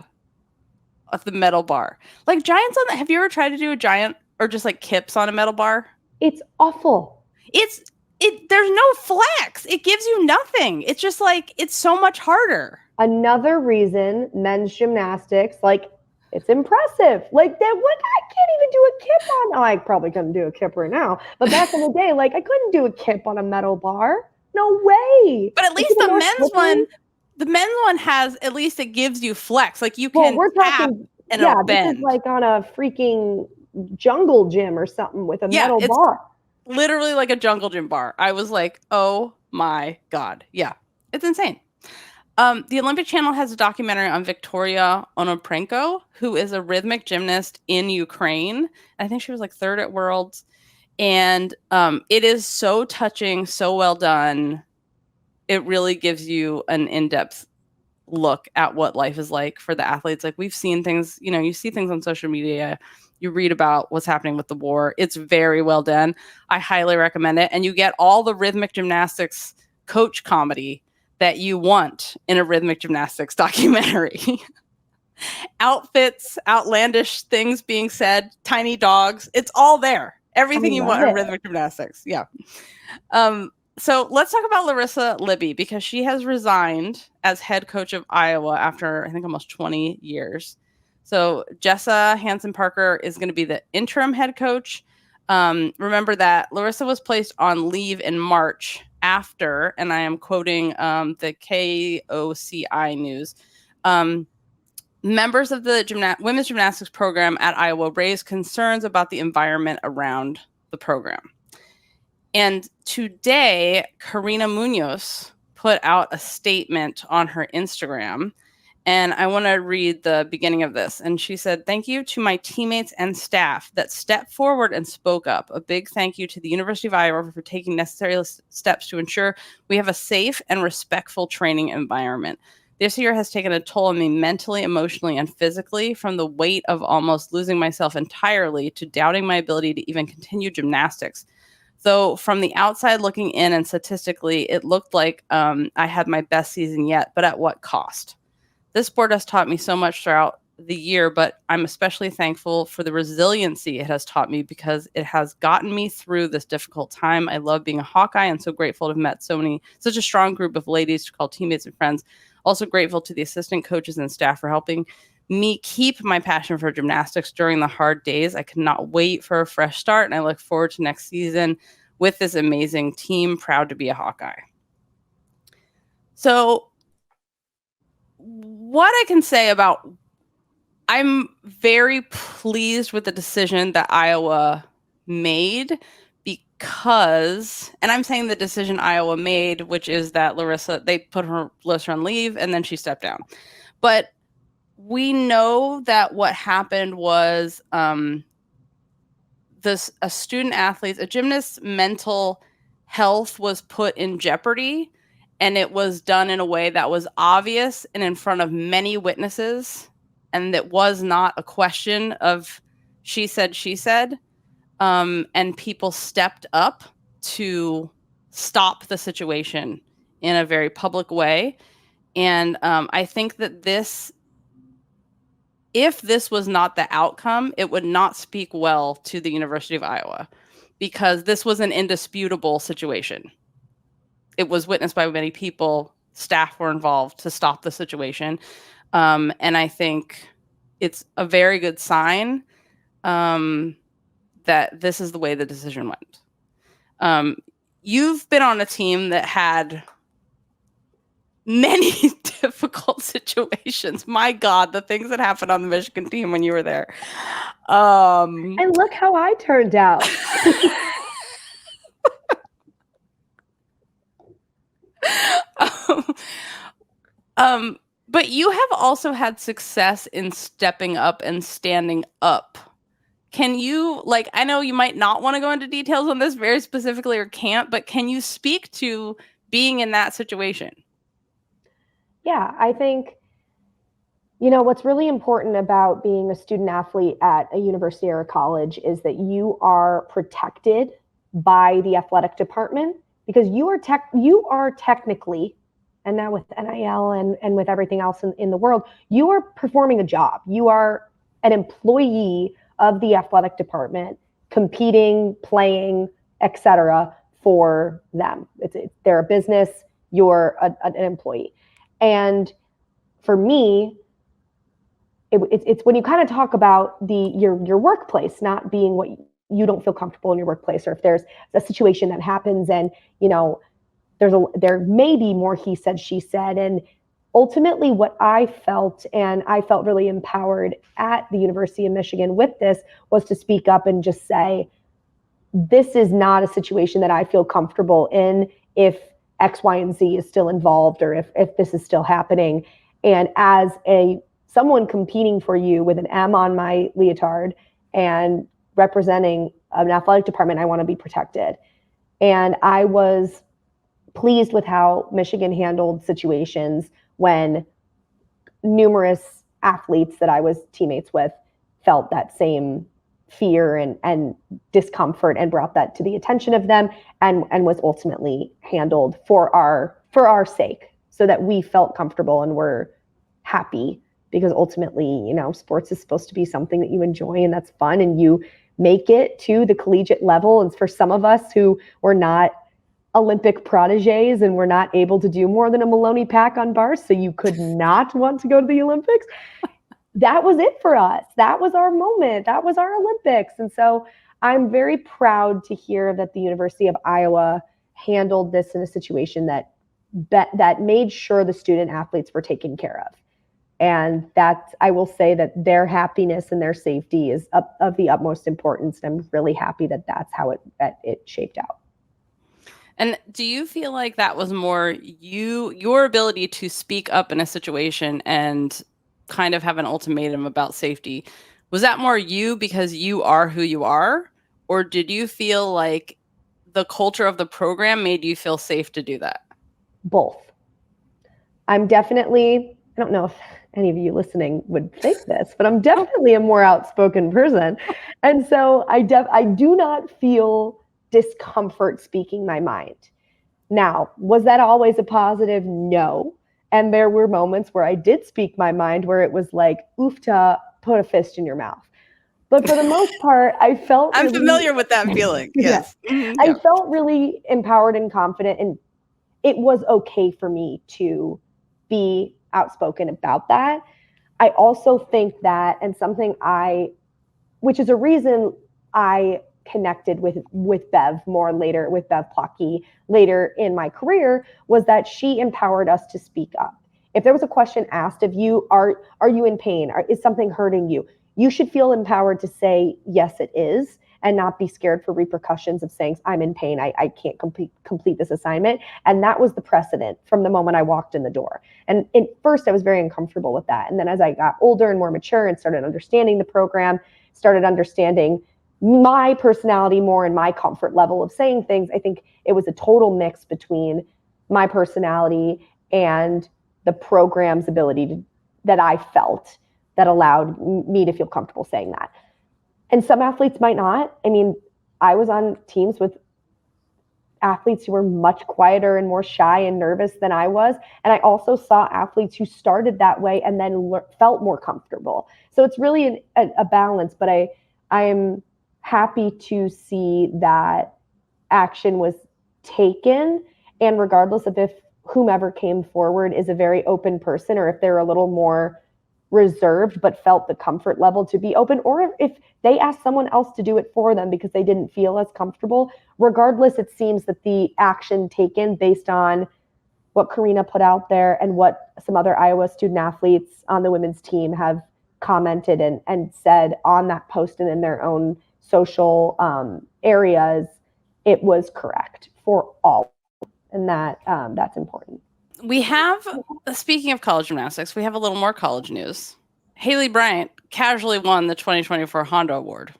of the metal bar. Like giants on that. Have you ever tried to do a giant or just like kips on a metal bar? It's awful. There's no flex. It gives you nothing. It's just like, it's so much harder. Another reason men's gymnastics, like, it's impressive. Like, that, what, I can't even do a kip on. Oh, I probably couldn't do a kip right now, but back in the day, like I couldn't do a kip on a metal bar. No way. But at least the men's one has, at least it gives you flex. Like you can we're tap talking, and it'll this bend. is like on a freaking jungle gym or something with a metal bar. Literally like a jungle gym bar. I was like, oh my God. Yeah, it's insane. The Olympic Channel has a documentary on Victoria Onoprenko, who is a rhythmic gymnast in Ukraine. I think she was like third at Worlds. And it is so touching, so well done. It really gives you an in-depth look at what life is like for the athletes. Like we've seen things, you see things on social media, you read about what's happening with the war. It's very well done. I highly recommend it. And you get all the rhythmic gymnastics coach comedy that you want in a rhythmic gymnastics documentary. Outfits, outlandish things being said, tiny dogs. It's all there. Everything you want in rhythmic gymnastics. Yeah. So let's talk about Larissa Libby, because she has resigned as head coach of Iowa after, I think, almost 20 years. So Jessa Hansen-Parker is going to be the interim head coach. Remember that Larissa was placed on leave in March after, and I am quoting the KOCI news, members of the women's gymnastics program at Iowa raised concerns about the environment around the program. And today, Karina Muñoz put out a statement on her Instagram. And I want to read the beginning of this. And she said, "Thank you to my teammates and staff that stepped forward and spoke up. A big thank you to the University of Iowa for taking necessary steps to ensure we have a safe and respectful training environment. This year has taken a toll on me mentally, emotionally, and physically, from the weight of almost losing myself entirely to doubting my ability to even continue gymnastics. Though from the outside looking in and statistically, it looked like I had my best season yet, but at what cost? This sport has taught me so much throughout the year, but I'm especially thankful for the resiliency it has taught me, because it has gotten me through this difficult time. I love being a Hawkeye and so grateful to have met such a strong group of ladies to call teammates and friends. Also grateful to the assistant coaches and staff for helping me keep my passion for gymnastics during the hard days. I cannot wait for a fresh start, and I look forward to next season with this amazing team. Proud to be a Hawkeye." So what I can say about, I'm very pleased with the decision that Iowa made, because, and I'm saying the decision Iowa made, which is that they put Larissa on leave and then she stepped down. But we know that what happened was a student athlete's, a gymnast's mental health was put in jeopardy, and it was done in a way that was obvious and in front of many witnesses, and that was not a question of she said, and people stepped up to stop the situation in a very public way. And I think that if this was not the outcome, it would not speak well to the University of Iowa, because this was an indisputable situation. It was witnessed by many people. Staff were involved to stop the situation. And I think it's a very good sign that this is the way the decision went. You've been on a team that had many difficult situations. My God, the things that happened on the Michigan team when you were there. And look how I turned out. But you have also had success in stepping up and standing up. Can you, I know you might not want to go into details on this very specifically, or can't, but can you speak to being in that situation? Yeah, I think, what's really important about being a student athlete at a university or a college is that you are protected by the athletic department, because you are technically, and now with NIL and with everything else in the world, you are performing a job. You are an employee of the athletic department, competing, playing, etc. for them. They're a business, you're an employee. And for me, it's when you kind of talk about your workplace not being what you don't feel comfortable in your workplace, or if there's a situation that happens and, you know, there may be more he said, she said. And ultimately what I felt, and I felt really empowered at the University of Michigan with this, was to speak up and just say, this is not a situation that I feel comfortable in if X, Y, and Z is still involved, or if this is still happening. And as someone competing for you with an M on my leotard and representing an athletic department, I want to be protected. And I was pleased with how Michigan handled situations when numerous athletes that I was teammates with felt that same fear and discomfort, and brought that to the attention of them, and was ultimately handled for our sake, so that we felt comfortable and were happy. Because ultimately, you know, sports is supposed to be something that you enjoy and that's fun, and you make it to the collegiate level. And for some of us who were not Olympic proteges and were not able to do more than a Maloney pack on bars, so you could not want to go to the Olympics, that was it for us. That was our moment. That was our Olympics. And so I'm very proud to hear that the University of Iowa handled this in a situation that made sure the student athletes were taken care of. And that, I will say that their happiness and their safety is of the utmost importance. And I'm really happy that that's how it shaped out. And do you feel like that was more your ability to speak up in a situation and kind of have an ultimatum about safety? Was that more you because you are who you are? Or did you feel like the culture of the program made you feel safe to do that? Both. I'm definitely, I don't know if any of you listening would think this, but I'm definitely a more outspoken person. And so I do not feel discomfort speaking my mind. Now, was that always a positive? No. And there were moments where I did speak my mind where it was like, oofta, put a fist in your mouth. But for the most part, I felt I'm familiar with that feeling. Yes. Yeah. Mm-hmm. I felt really empowered and confident, and it was okay for me to be outspoken about that. I also think that, and something which is a reason I connected with Bev more later, with Bev Plotke later in my career, was that she empowered us to speak up. If there was a question asked of you, are you in pain? Is something hurting you? You should feel empowered to say, yes, it is, and not be scared for repercussions of saying, I'm in pain, I can't complete this assignment. And that was the precedent from the moment I walked in the door. And at first I was very uncomfortable with that. And then as I got older and more mature and started understanding the program, started understanding my personality more and my comfort level of saying things, I think it was a total mix between my personality and the program's ability that I felt that allowed me to feel comfortable saying that. And some athletes might not. I mean, I was on teams with athletes who were much quieter and more shy and nervous than I was. And I also saw athletes who started that way and then felt more comfortable. So it's really a balance, but I am happy to see that action was taken. And regardless of if whomever came forward is a very open person, or if they're a little more reserved but felt the comfort level to be open, or if they asked someone else to do it for them because they didn't feel as comfortable, regardless, it seems that the action taken based on what Karina put out there and what some other Iowa student athletes on the women's team have commented and said on that post and in their own social areas, it was correct for all. And that's important. We have, speaking of college gymnastics, we have a little more college news. Haley Bryant casually won the 2024 Honda Award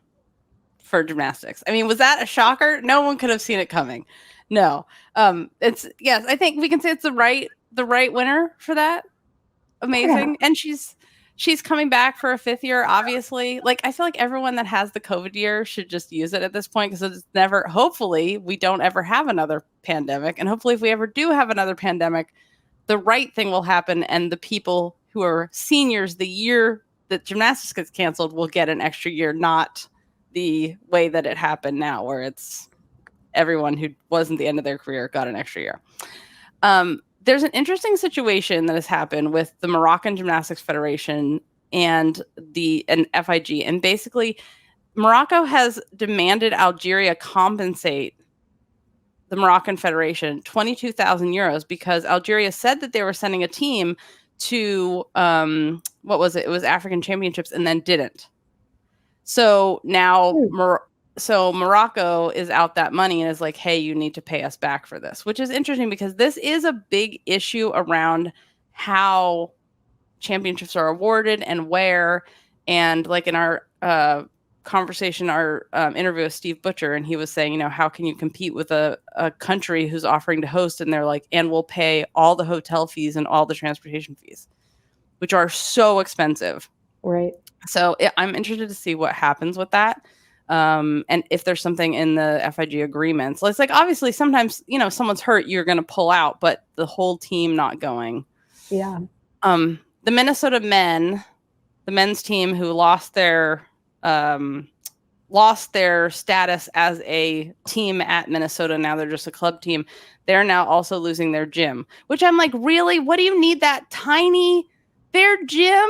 for gymnastics. I mean, was that a shocker? No one could have seen it coming. No. Yes, I think we can say it's the right winner for that. Amazing. Yeah. And she's coming back for a fifth year, obviously. Like, I feel like everyone that has the COVID year should just use it at this point, because it's never, hopefully we don't ever have another pandemic. And hopefully if we ever do have another pandemic, the right thing will happen, and the people who are seniors the year that gymnastics gets canceled will get an extra year, not the way that it happened now, where it's everyone who wasn't the end of their career got an extra year. There's an interesting situation that has happened with the Moroccan Gymnastics Federation and FIG. And basically, Morocco has demanded Algeria compensate the Moroccan Federation 22,000 euros because Algeria said that they were sending a team to what was it? It was African Championships and then didn't. So now Morocco is out that money and is like, hey, you need to pay us back for this, which is interesting because this is a big issue around how championships are awarded and where. And like in our conversation, our interview with Steve Butcher, and he was saying, you know, how can you compete with a country who's offering to host, and they're like, and we'll pay all the hotel fees and all the transportation fees, which are so expensive. Right. So I'm interested to see what happens with that. And if there's something in the FIG agreements. It's like, obviously, sometimes, you know, someone's hurt, you're going to pull out, but the whole team not going. Yeah. The Minnesota men, the men's team who lost their status as a team at Minnesota. Now they're just a club team. They're now also losing their gym, which I'm like, really? What do you need that tiny? Their gym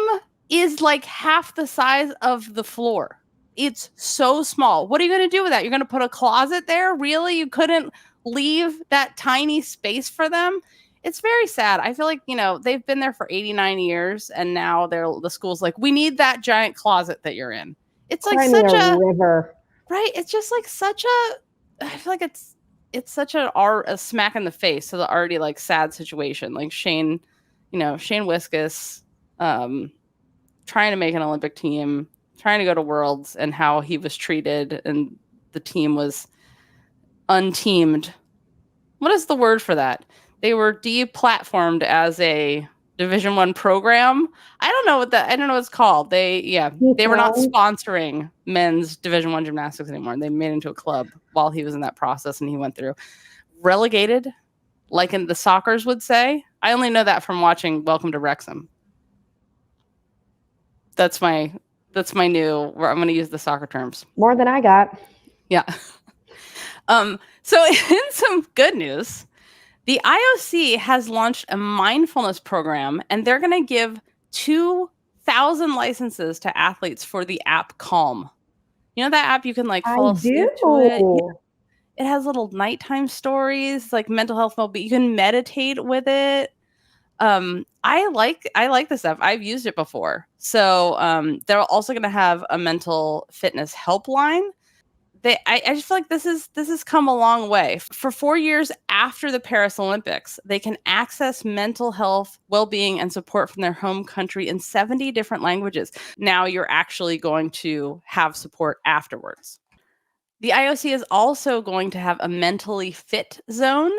is like half the size of the floor. It's so small. What are you going to do with that? You're going to put a closet there? Really? You couldn't leave that tiny space for them? It's very sad. I feel like, you know, they've been there for 89 years and now the school's like, we need that giant closet that you're in. It's like such a river. Right. It's just like such a, I feel like it's such a smack in the face to the already like sad situation. Like Shane Wiskus, trying to make an Olympic team, trying to go to Worlds, and how he was treated and the team was unteamed. What is the word for that? They were deplatformed as a Division I program. I don't know what it's called. They were not sponsoring men's Division I gymnastics anymore. They made it into a club while he was in that process, and he went through relegated, like in the Soccers would say. I only know that from watching Welcome to Wrexham. That's my new, where I'm going to use the soccer terms. More than I got. Yeah. So in some good news, the IOC has launched a mindfulness program, and they're going to give 2,000 licenses to athletes for the app Calm. You know that app you can like fall asleep to it? Yeah. It has little nighttime stories, like mental health but you can meditate with it. I like this stuff. I've used it before. So they're also going to have a mental fitness helpline. I just feel like this has come a long way. For 4 years after the Paris Olympics, they can access mental health, well-being, and support from their home country in 70 different languages. Now you're actually going to have support afterwards. The IOC is also going to have a mentally fit zone,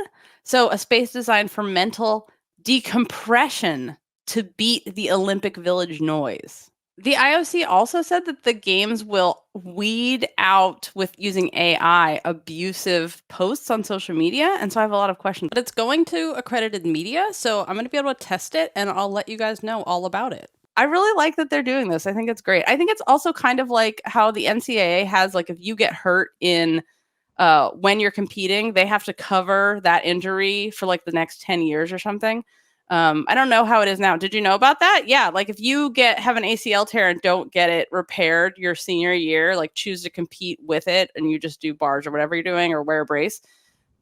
so a space designed for mental decompression to beat the Olympic Village noise. The IOC also said that the games will weed out, with using AI, abusive posts on social media. And so I have a lot of questions. But it's going to accredited media, so I'm going to be able to test it, and I'll let you guys know all about it. I really like that they're doing this. I think it's great. I think it's also kind of like how the NCAA has, like, if you get hurt in when you're competing, they have to cover that injury for like the next 10 years or something. I don't know how it is now. Did you know about that? Yeah. Like if you have an ACL tear and don't get it repaired your senior year, like choose to compete with it and you just do bars or whatever you're doing or wear a brace,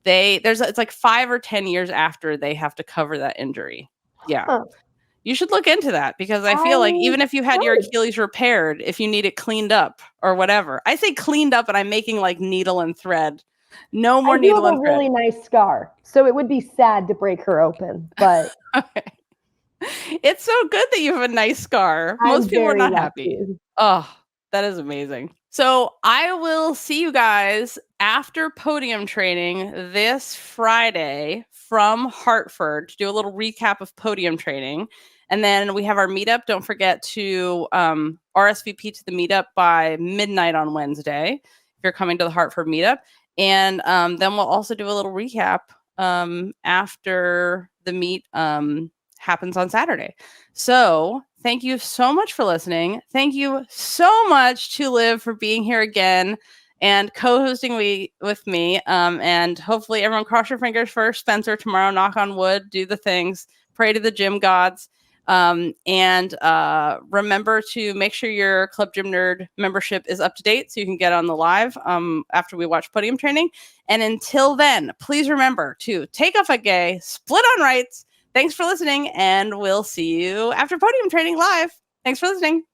it's like 5 or 10 years after they have to cover that injury. Yeah. Huh. You should look into that because I feel like even if you had your Achilles repaired, if you need it cleaned up or whatever, I say cleaned up and I'm making like needle and thread. No more needle and thread. I have a really nice scar, so it would be sad to break her open, but okay. It's so good that you have a nice scar. Most people are not happy. Oh, that is amazing. So I will see you guys after podium training this Friday from Hartford to do a little recap of podium training. And then we have our meetup. Don't forget to RSVP to the meetup by midnight on Wednesday if you're coming to the Hartford meetup. And then we'll also do a little recap after the meet happens on Saturday. So thank you so much for listening. Thank you so much to Liv for being here again and co-hosting with me. And hopefully everyone cross your fingers for Spencer tomorrow. Knock on wood. Do the things. Pray to the gym gods. And remember to make sure your Club Gym Nerd membership is up to date so you can get on the live after we watch podium training. And until then, please remember to take off a gay, split on rights. Thanks for listening, and we'll see you after podium training live. Thanks for listening.